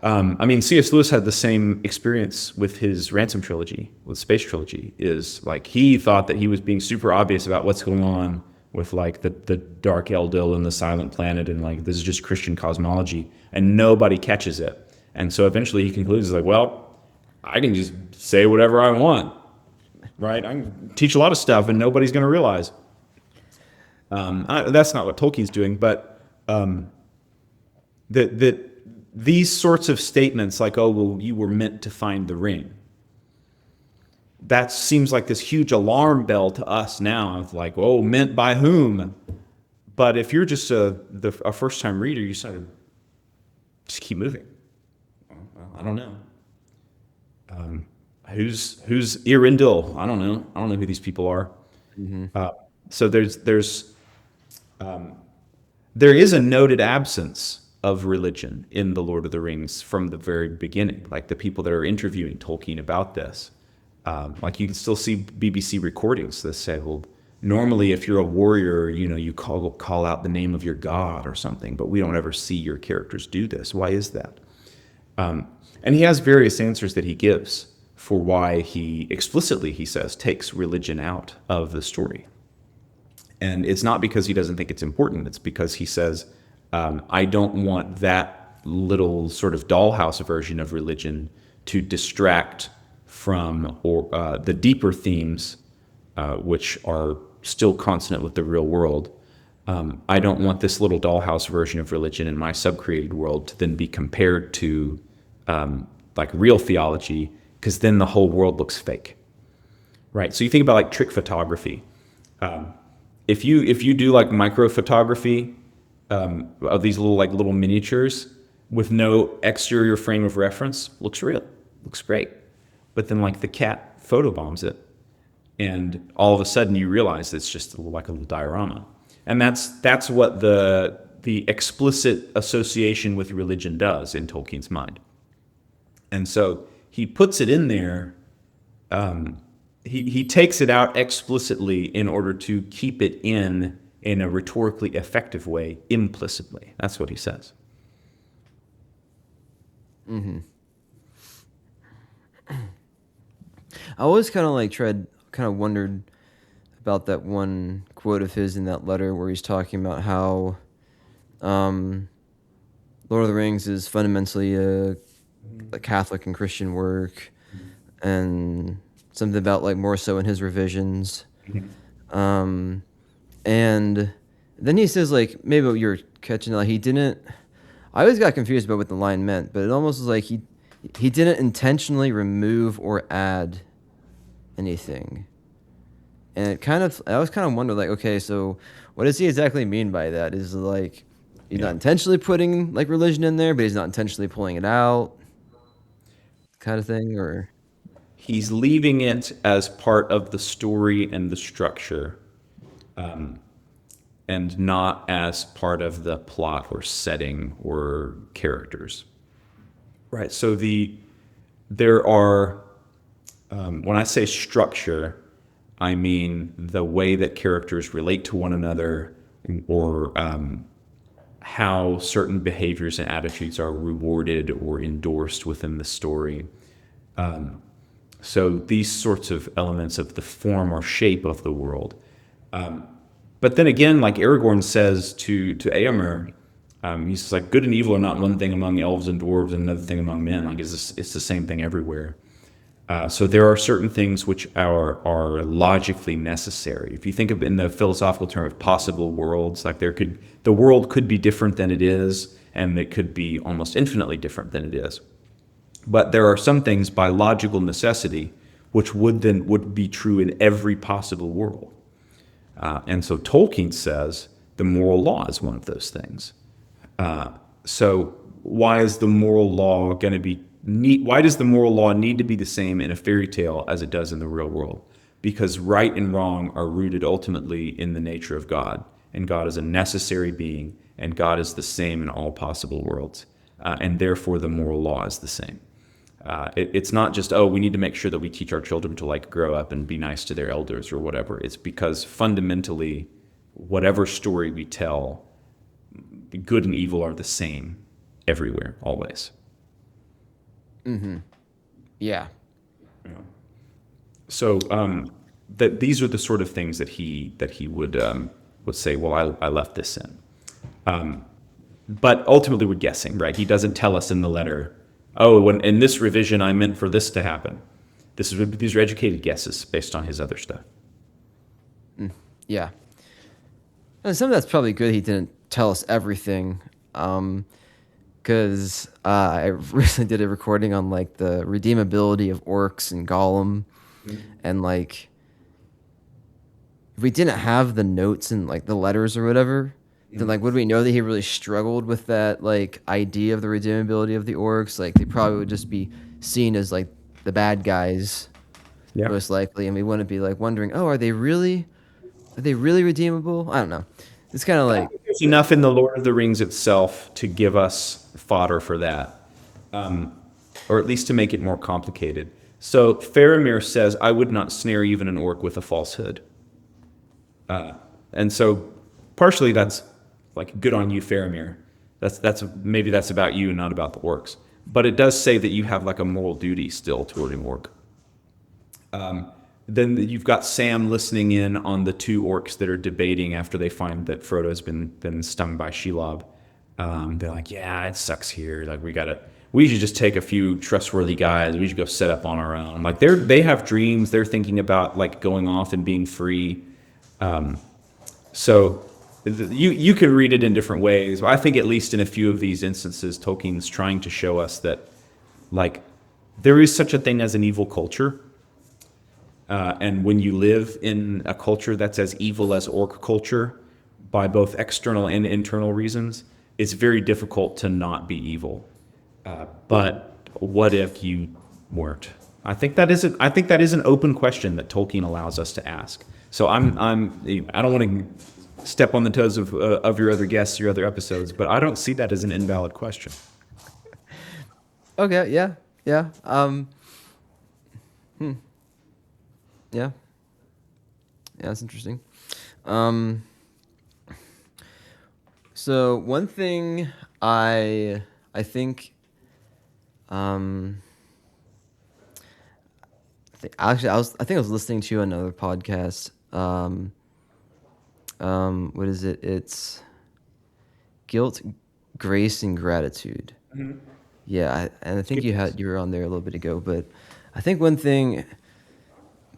C.S. Lewis had the same experience with his Ransom trilogy, with Space Trilogy, is he thought that he was being super obvious about what's going on with the Dark Eldil and the Silent Planet, and this is just Christian cosmology, and nobody catches it. And so eventually he concludes well, I can just say whatever I want, right? I can teach a lot of stuff and nobody's going to realize. That's not what Tolkien's doing, but these sorts of statements you were meant to find the ring, that seems like this huge alarm bell to us now of meant by whom? But if you're just a first-time reader, you sort of just keep moving. I don't know. Who's Earendil? I don't know. I don't know who these people are. Mm-hmm. So there's There is a noted absence of religion in The Lord of the Rings from the very beginning. Like the people that are interviewing Tolkien about this, like you can still see BBC recordings that say, well, normally if you're a warrior, you call out the name of your god or something, but we don't ever see your characters do this. Why is that? And he has various answers that he gives for why he explicitly, he says, takes religion out of the story. And it's not because he doesn't think it's important. It's because he says, I don't want that little sort of dollhouse version of religion to distract from the deeper themes, which are still consonant with the real world. I don't want this little dollhouse version of religion in my subcreated world to then be compared to like real theology, because then the whole world looks fake, right? So you think about like trick photography. If you do like micro photography of these little miniatures with no exterior frame of reference, looks real, looks great. But then like the cat photobombs it, and all of a sudden you realize it's just like a little diorama. And that's what the explicit association with religion does in Tolkien's mind. And so he puts it in there. He takes it out explicitly in order to keep it in a rhetorically effective way implicitly. That's what he says. Mm-hmm. I always kind of wondered about that one quote of his in that letter where he's talking about how Lord of the Rings is fundamentally a Catholic and Christian work, and something about like more so in his revisions. And then he says like maybe what you're catching, like he didn't. I always got confused about what the line meant, but it almost was like he didn't intentionally remove or add anything. And I always kind of wonder like, okay, so what does he exactly mean by that? Is like he's not intentionally putting like religion in there, but he's not intentionally pulling it out, kind of thing, or He's leaving it as part of the story and the structure, and not as part of the plot or setting or characters. Right. So there are when I say structure, I mean the way that characters relate to one another, or how certain behaviors and attitudes are rewarded or endorsed within the story. So these sorts of elements of the form or shape of the world. But then again, like Aragorn says to Éomer, he says like good and evil are not one thing among elves and dwarves and another thing among men. Like it's the same thing everywhere. So there are certain things which are logically necessary. If you think of it in the philosophical term of possible worlds, like the world could be different than it is, and it could be almost infinitely different than it is. But there are some things by logical necessity which would be true in every possible world. And so Tolkien says the moral law is one of those things. So why is the moral law going to be why does the moral law need to be the same in a fairy tale as it does in the real world? Because right and wrong are rooted ultimately in the nature of God, and God is a necessary being, and God is the same in all possible worlds, and therefore the moral law is the same. It's not just, we need to make sure that we teach our children to like grow up and be nice to their elders or whatever. It's because fundamentally, whatever story we tell, good and evil are the same everywhere, always. Mm-hmm. Yeah. So that these are the sort of things that he would say, well, I left this in. But ultimately we're guessing, right? He doesn't tell us in the letter, when in this revision I meant for this to happen. These are educated guesses based on his other stuff. Yeah. And some of that's probably good he didn't tell us everything. Because I recently did a recording on like the redeemability of orcs and Gollum, and like if we didn't have the notes and like the letters or whatever, then like would we know that he really struggled with that like idea of the redeemability of the orcs? Like they probably would just be seen as like the bad guys, most likely, and we wouldn't be like wondering, are they really redeemable? I don't know. it's kind of like, There's enough in the Lord of the Rings itself to give us fodder for that, or at least to make it more complicated. So Faramir says, "I would not snare even an orc with a falsehood," and so partially that's like good on you, Faramir. That's maybe that's about you and not about the orcs. But it does say that you have like a moral duty still toward an orc. Then you've got Sam listening in on the two orcs that are debating after they find that Frodo's been stung by Shelob. They're like, "Yeah, it sucks here. Like we should just take a few trustworthy guys. We should go set up on our own." Like they have dreams. They're thinking about like going off and being free. So you can read it in different ways. I think at least in a few of these instances, Tolkien's trying to show us that like there is such a thing as an evil culture. And when you live in a culture that's as evil as orc culture, by both external and internal reasons, it's very difficult to not be evil. But what if you weren't? I think that is an open question that Tolkien allows us to ask. So I don't want to step on the toes of your other guests, your other episodes, but I don't see that as an invalid question. okay, yeah, yeah. Yeah. Yeah, that's interesting. So one thing I think actually I think I was listening to another podcast. What is it? It's Guilt, Grace, and Gratitude. Yeah, and I think you were on there a little bit ago, but I think one thing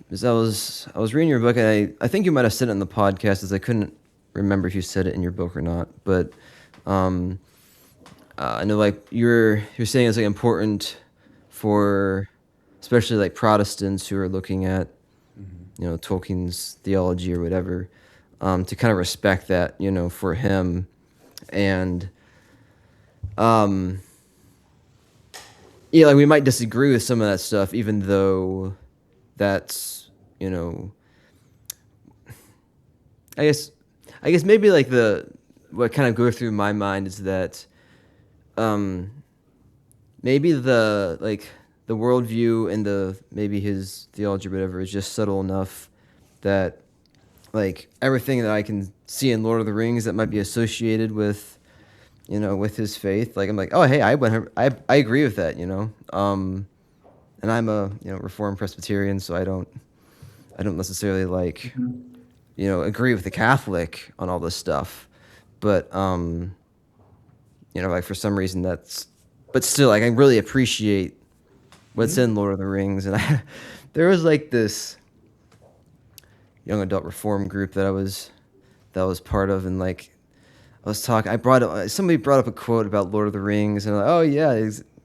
is I was reading your book, and I think you might have said it in the podcast, as I couldn't remember if you said it in your book or not. But I know like you're saying it's like important for especially like Protestants who are looking at Tolkien's theology or whatever, to kind of respect that for him, and yeah, like we might disagree with some of that stuff, even though that's I guess maybe like what kind of goes through my mind is that maybe the worldview and maybe his theology or whatever is just subtle enough that like everything that I can see in Lord of the Rings that might be associated with with his faith, like I'm like, oh hey, I agree with that, and I'm a Reformed Presbyterian, so I don't necessarily like agree with the Catholic on all this stuff, but like for some reason but still like I really appreciate what's in Lord of the Rings, and there was like this young adult reform group that I was part of, and like I was talking, somebody brought up a quote about Lord of the Rings, and I'm like, oh yeah,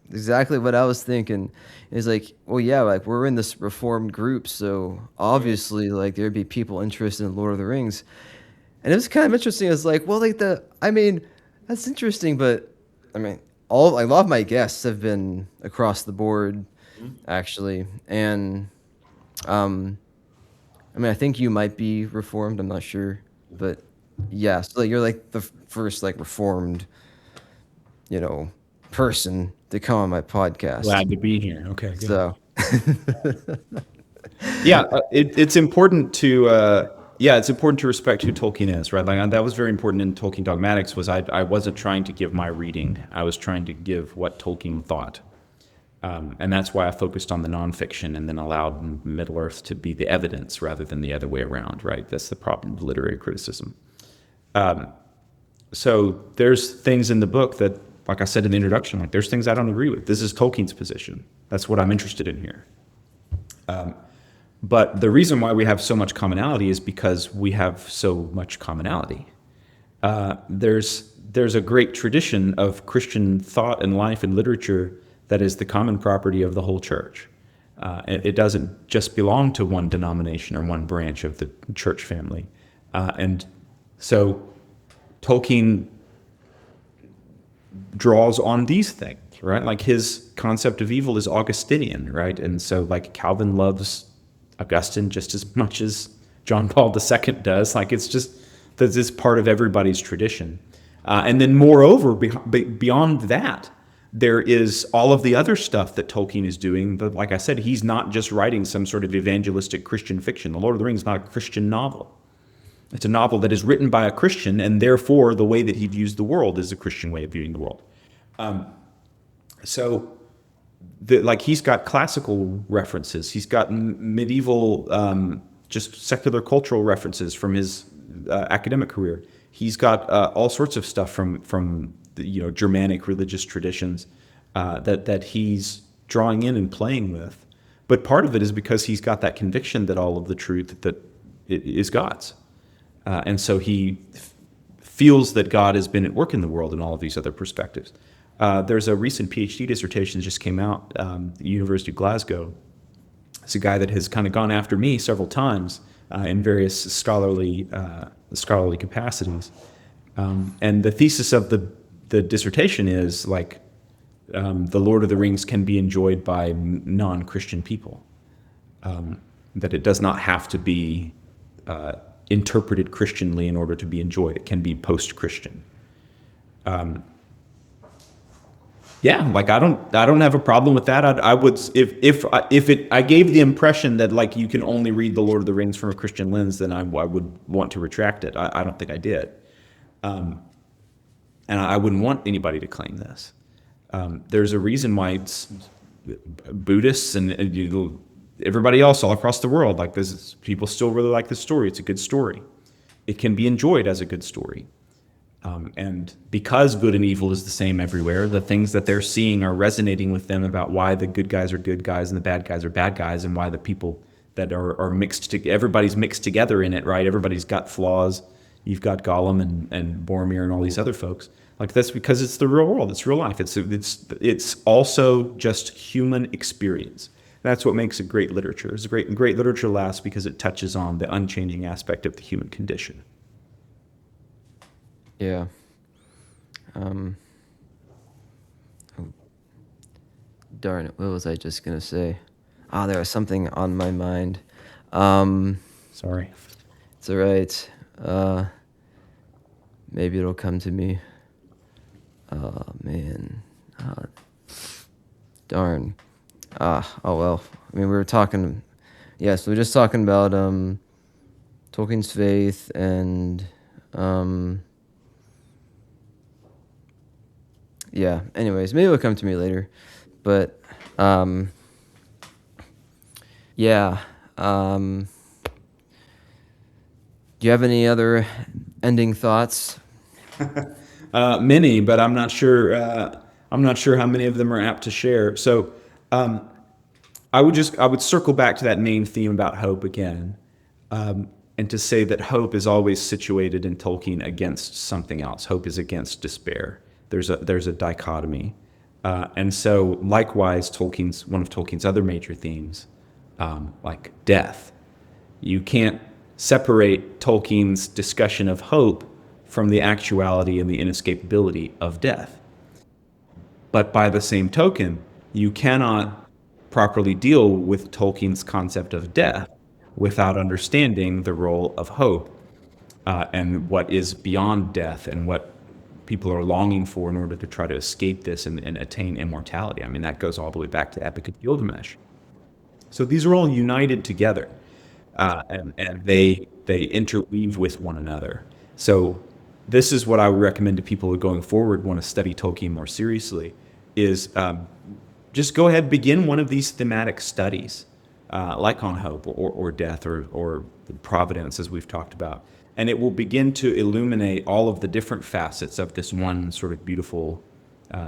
exactly what I was thinking. And it's like, well, yeah, like we're in this reformed group, so obviously, like there'd be people interested in Lord of the Rings, and it was kind of interesting. It's like, well, like that's interesting, but I mean, a lot of my guests have been across the board, actually, and I mean, I think you might be reformed. I'm not sure, but yeah, so you're like the first like reformed, person to come on my podcast. Glad to be here. Okay, good. So, yeah, it's important to respect who Tolkien is, right? Like that was very important in Tolkien Dogmatics. Was I wasn't trying to give my reading. I was trying to give what Tolkien thought, and that's why I focused on the nonfiction and then allowed Middle Earth to be the evidence rather than the other way around, right? That's the problem of literary criticism. So there's things in the book that, like I said in the introduction, like there's things I don't agree with. This is Tolkien's position. That's what I'm interested in here. But the reason why we have so much commonality is because we have so much commonality. There's a great tradition of Christian thought and life and literature that is the common property of the whole church. It doesn't just belong to one denomination or one branch of the church family. And so Tolkien draws on these things, right? Like his concept of evil is Augustinian, right? And so like Calvin loves Augustine just as much as John Paul II does. Like it's just This is part of everybody's tradition. And then, moreover, beyond that, there is all of the other stuff that Tolkien is doing. But like I said, he's not just writing some sort of evangelistic Christian fiction. The Lord of the Rings is not a Christian novel. It's a novel that is written by a Christian, and therefore the way that he views the world is a Christian way of viewing the world. So, like, he's got classical references. He's got medieval, just secular cultural references from his academic career. He's got all sorts of stuff from the, Germanic religious traditions that he's drawing in and playing with. But part of it is because he's got that conviction that all of the truth that it is God's. And so he feels that God has been at work in the world in all of these other perspectives. There's a recent PhD dissertation that just came out at the University of Glasgow. It's a guy that has kind of gone after me several times in various scholarly capacities. And the thesis of the dissertation is like the Lord of the Rings can be enjoyed by non-Christian people. That it does not have to be interpreted Christianly in order to be enjoyed. It can be post-Christian. Yeah, like I don't have a problem with that. I would I gave the impression that like you can only read the Lord of the Rings from a Christian lens, then I would want to retract it. I don't think I did, and I wouldn't want anybody to claim this. There's a reason why it's Buddhists and everybody else all across the world like this. People still really like this story. It's a good story. It can be enjoyed as a good story. And because good and evil is the same everywhere, the things that they're seeing are resonating with them about why the good guys are good guys and the bad guys are bad guys, and why the people that are mixed together, everybody's mixed together in it, right? Everybody's got flaws. You've got Gollum and Boromir and all these other folks. Like that's because it's the real world. It's real life. It's also just human experience. That's what makes it great literature. It's great literature lasts because it touches on the unchanging aspect of the human condition. Yeah. Oh, darn it. What was I just going to say? There was something on my mind. Sorry. It's all right. Maybe it'll come to me. Oh, man. Darn. Oh, well. I mean, we were talking... Yes, we were just talking about Tolkien's faith and... Yeah, anyways, maybe it'll come to me later. But, yeah. Do you have any other ending thoughts? Many, but I'm not sure. I'm not sure how many of them are apt to share. So, I would circle back to that main theme about hope again, and to say that hope is always situated in Tolkien against something else. Hope is against despair. There's a dichotomy, and so likewise, one of Tolkien's other major themes, like death. You can't separate Tolkien's discussion of hope from the actuality and the inescapability of death. But by the same token, you cannot properly deal with Tolkien's concept of death without understanding the role of hope and what is beyond death and what people are longing for in order to try to escape this and attain immortality. I mean, that goes all the way back to Epic of Gilgamesh. So these are all united together, and they interweave with one another. So this is what I would recommend to people who going forward want to study Tolkien more seriously, is just go ahead and begin one of these thematic studies, like on hope or death or providence, as we've talked about. And it will begin to illuminate all of the different facets of this one sort of beautiful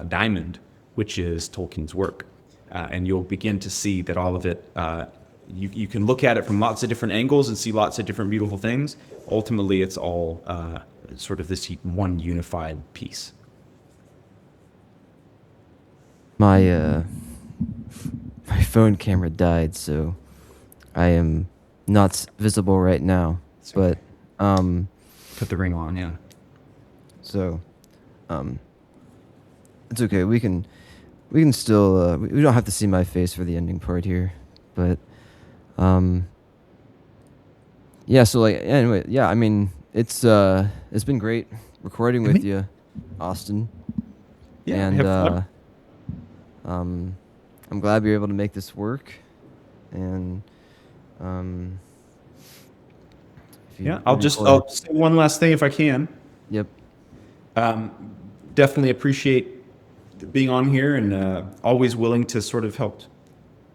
diamond, which is Tolkien's work. And you'll begin to see that all of it, you can look at it from lots of different angles and see lots of different beautiful things. Ultimately, it's all sort of this one unified piece. My phone camera died, so I am not visible right now. But put the ring on, yeah. So, it's okay. We can still we don't have to see my face for the ending part here, but yeah. So like anyway, yeah. I mean, It's been great recording with you, Austin, Yeah, and have fun. um, I'm glad we were able to make this work. And um, if you Yeah, have any I'll say one last thing if I can. yep, Um, Definitely appreciate being on here and always willing to sort of help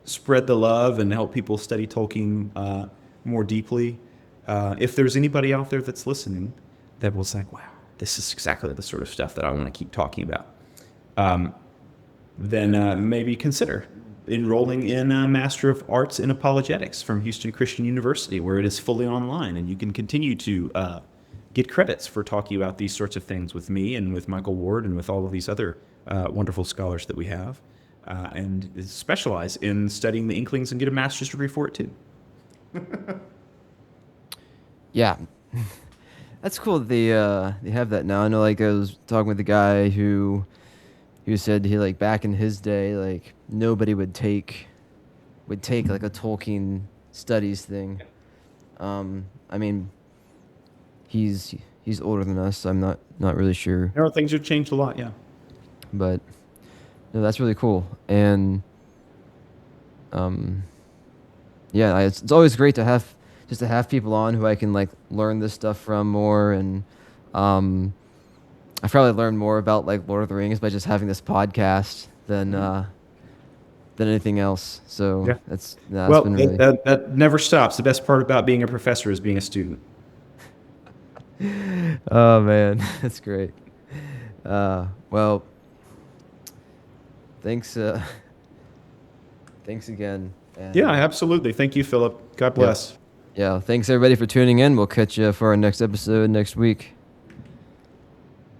spread the love and help people study Tolkien more deeply. If there's anybody out there that's listening that was like, wow, this is exactly the sort of stuff that I want to keep talking about, then maybe consider enrolling in a Master of Arts in Apologetics from Houston Christian University, where it is fully online and you can continue to get credits for talking about these sorts of things with me and with Michael Ward and with all of these other wonderful scholars that we have, and specialize in studying the Inklings and get a master's degree for it too. yeah, that's cool. That they have that now. I know, like I was talking with a guy who said he like back in his day, like nobody would take like a Tolkien studies thing. I mean, he's older than us, so I'm not really sure, You know, things have changed a lot, yeah. but no, that's really cool. And um, yeah, it's always great to have just to have people on who I can like learn this stuff from more. And um, I probably learned more about like Lord of the Rings by just having this podcast than anything else. So Yeah. that's Well, been really that never stops. The best part about being a professor is being a student. oh man, that's great. Well, thanks thanks again. Yeah, And absolutely. Thank you, Philip. God yeah, bless. yeah, thanks everybody for tuning in. We'll catch you for our next episode next week.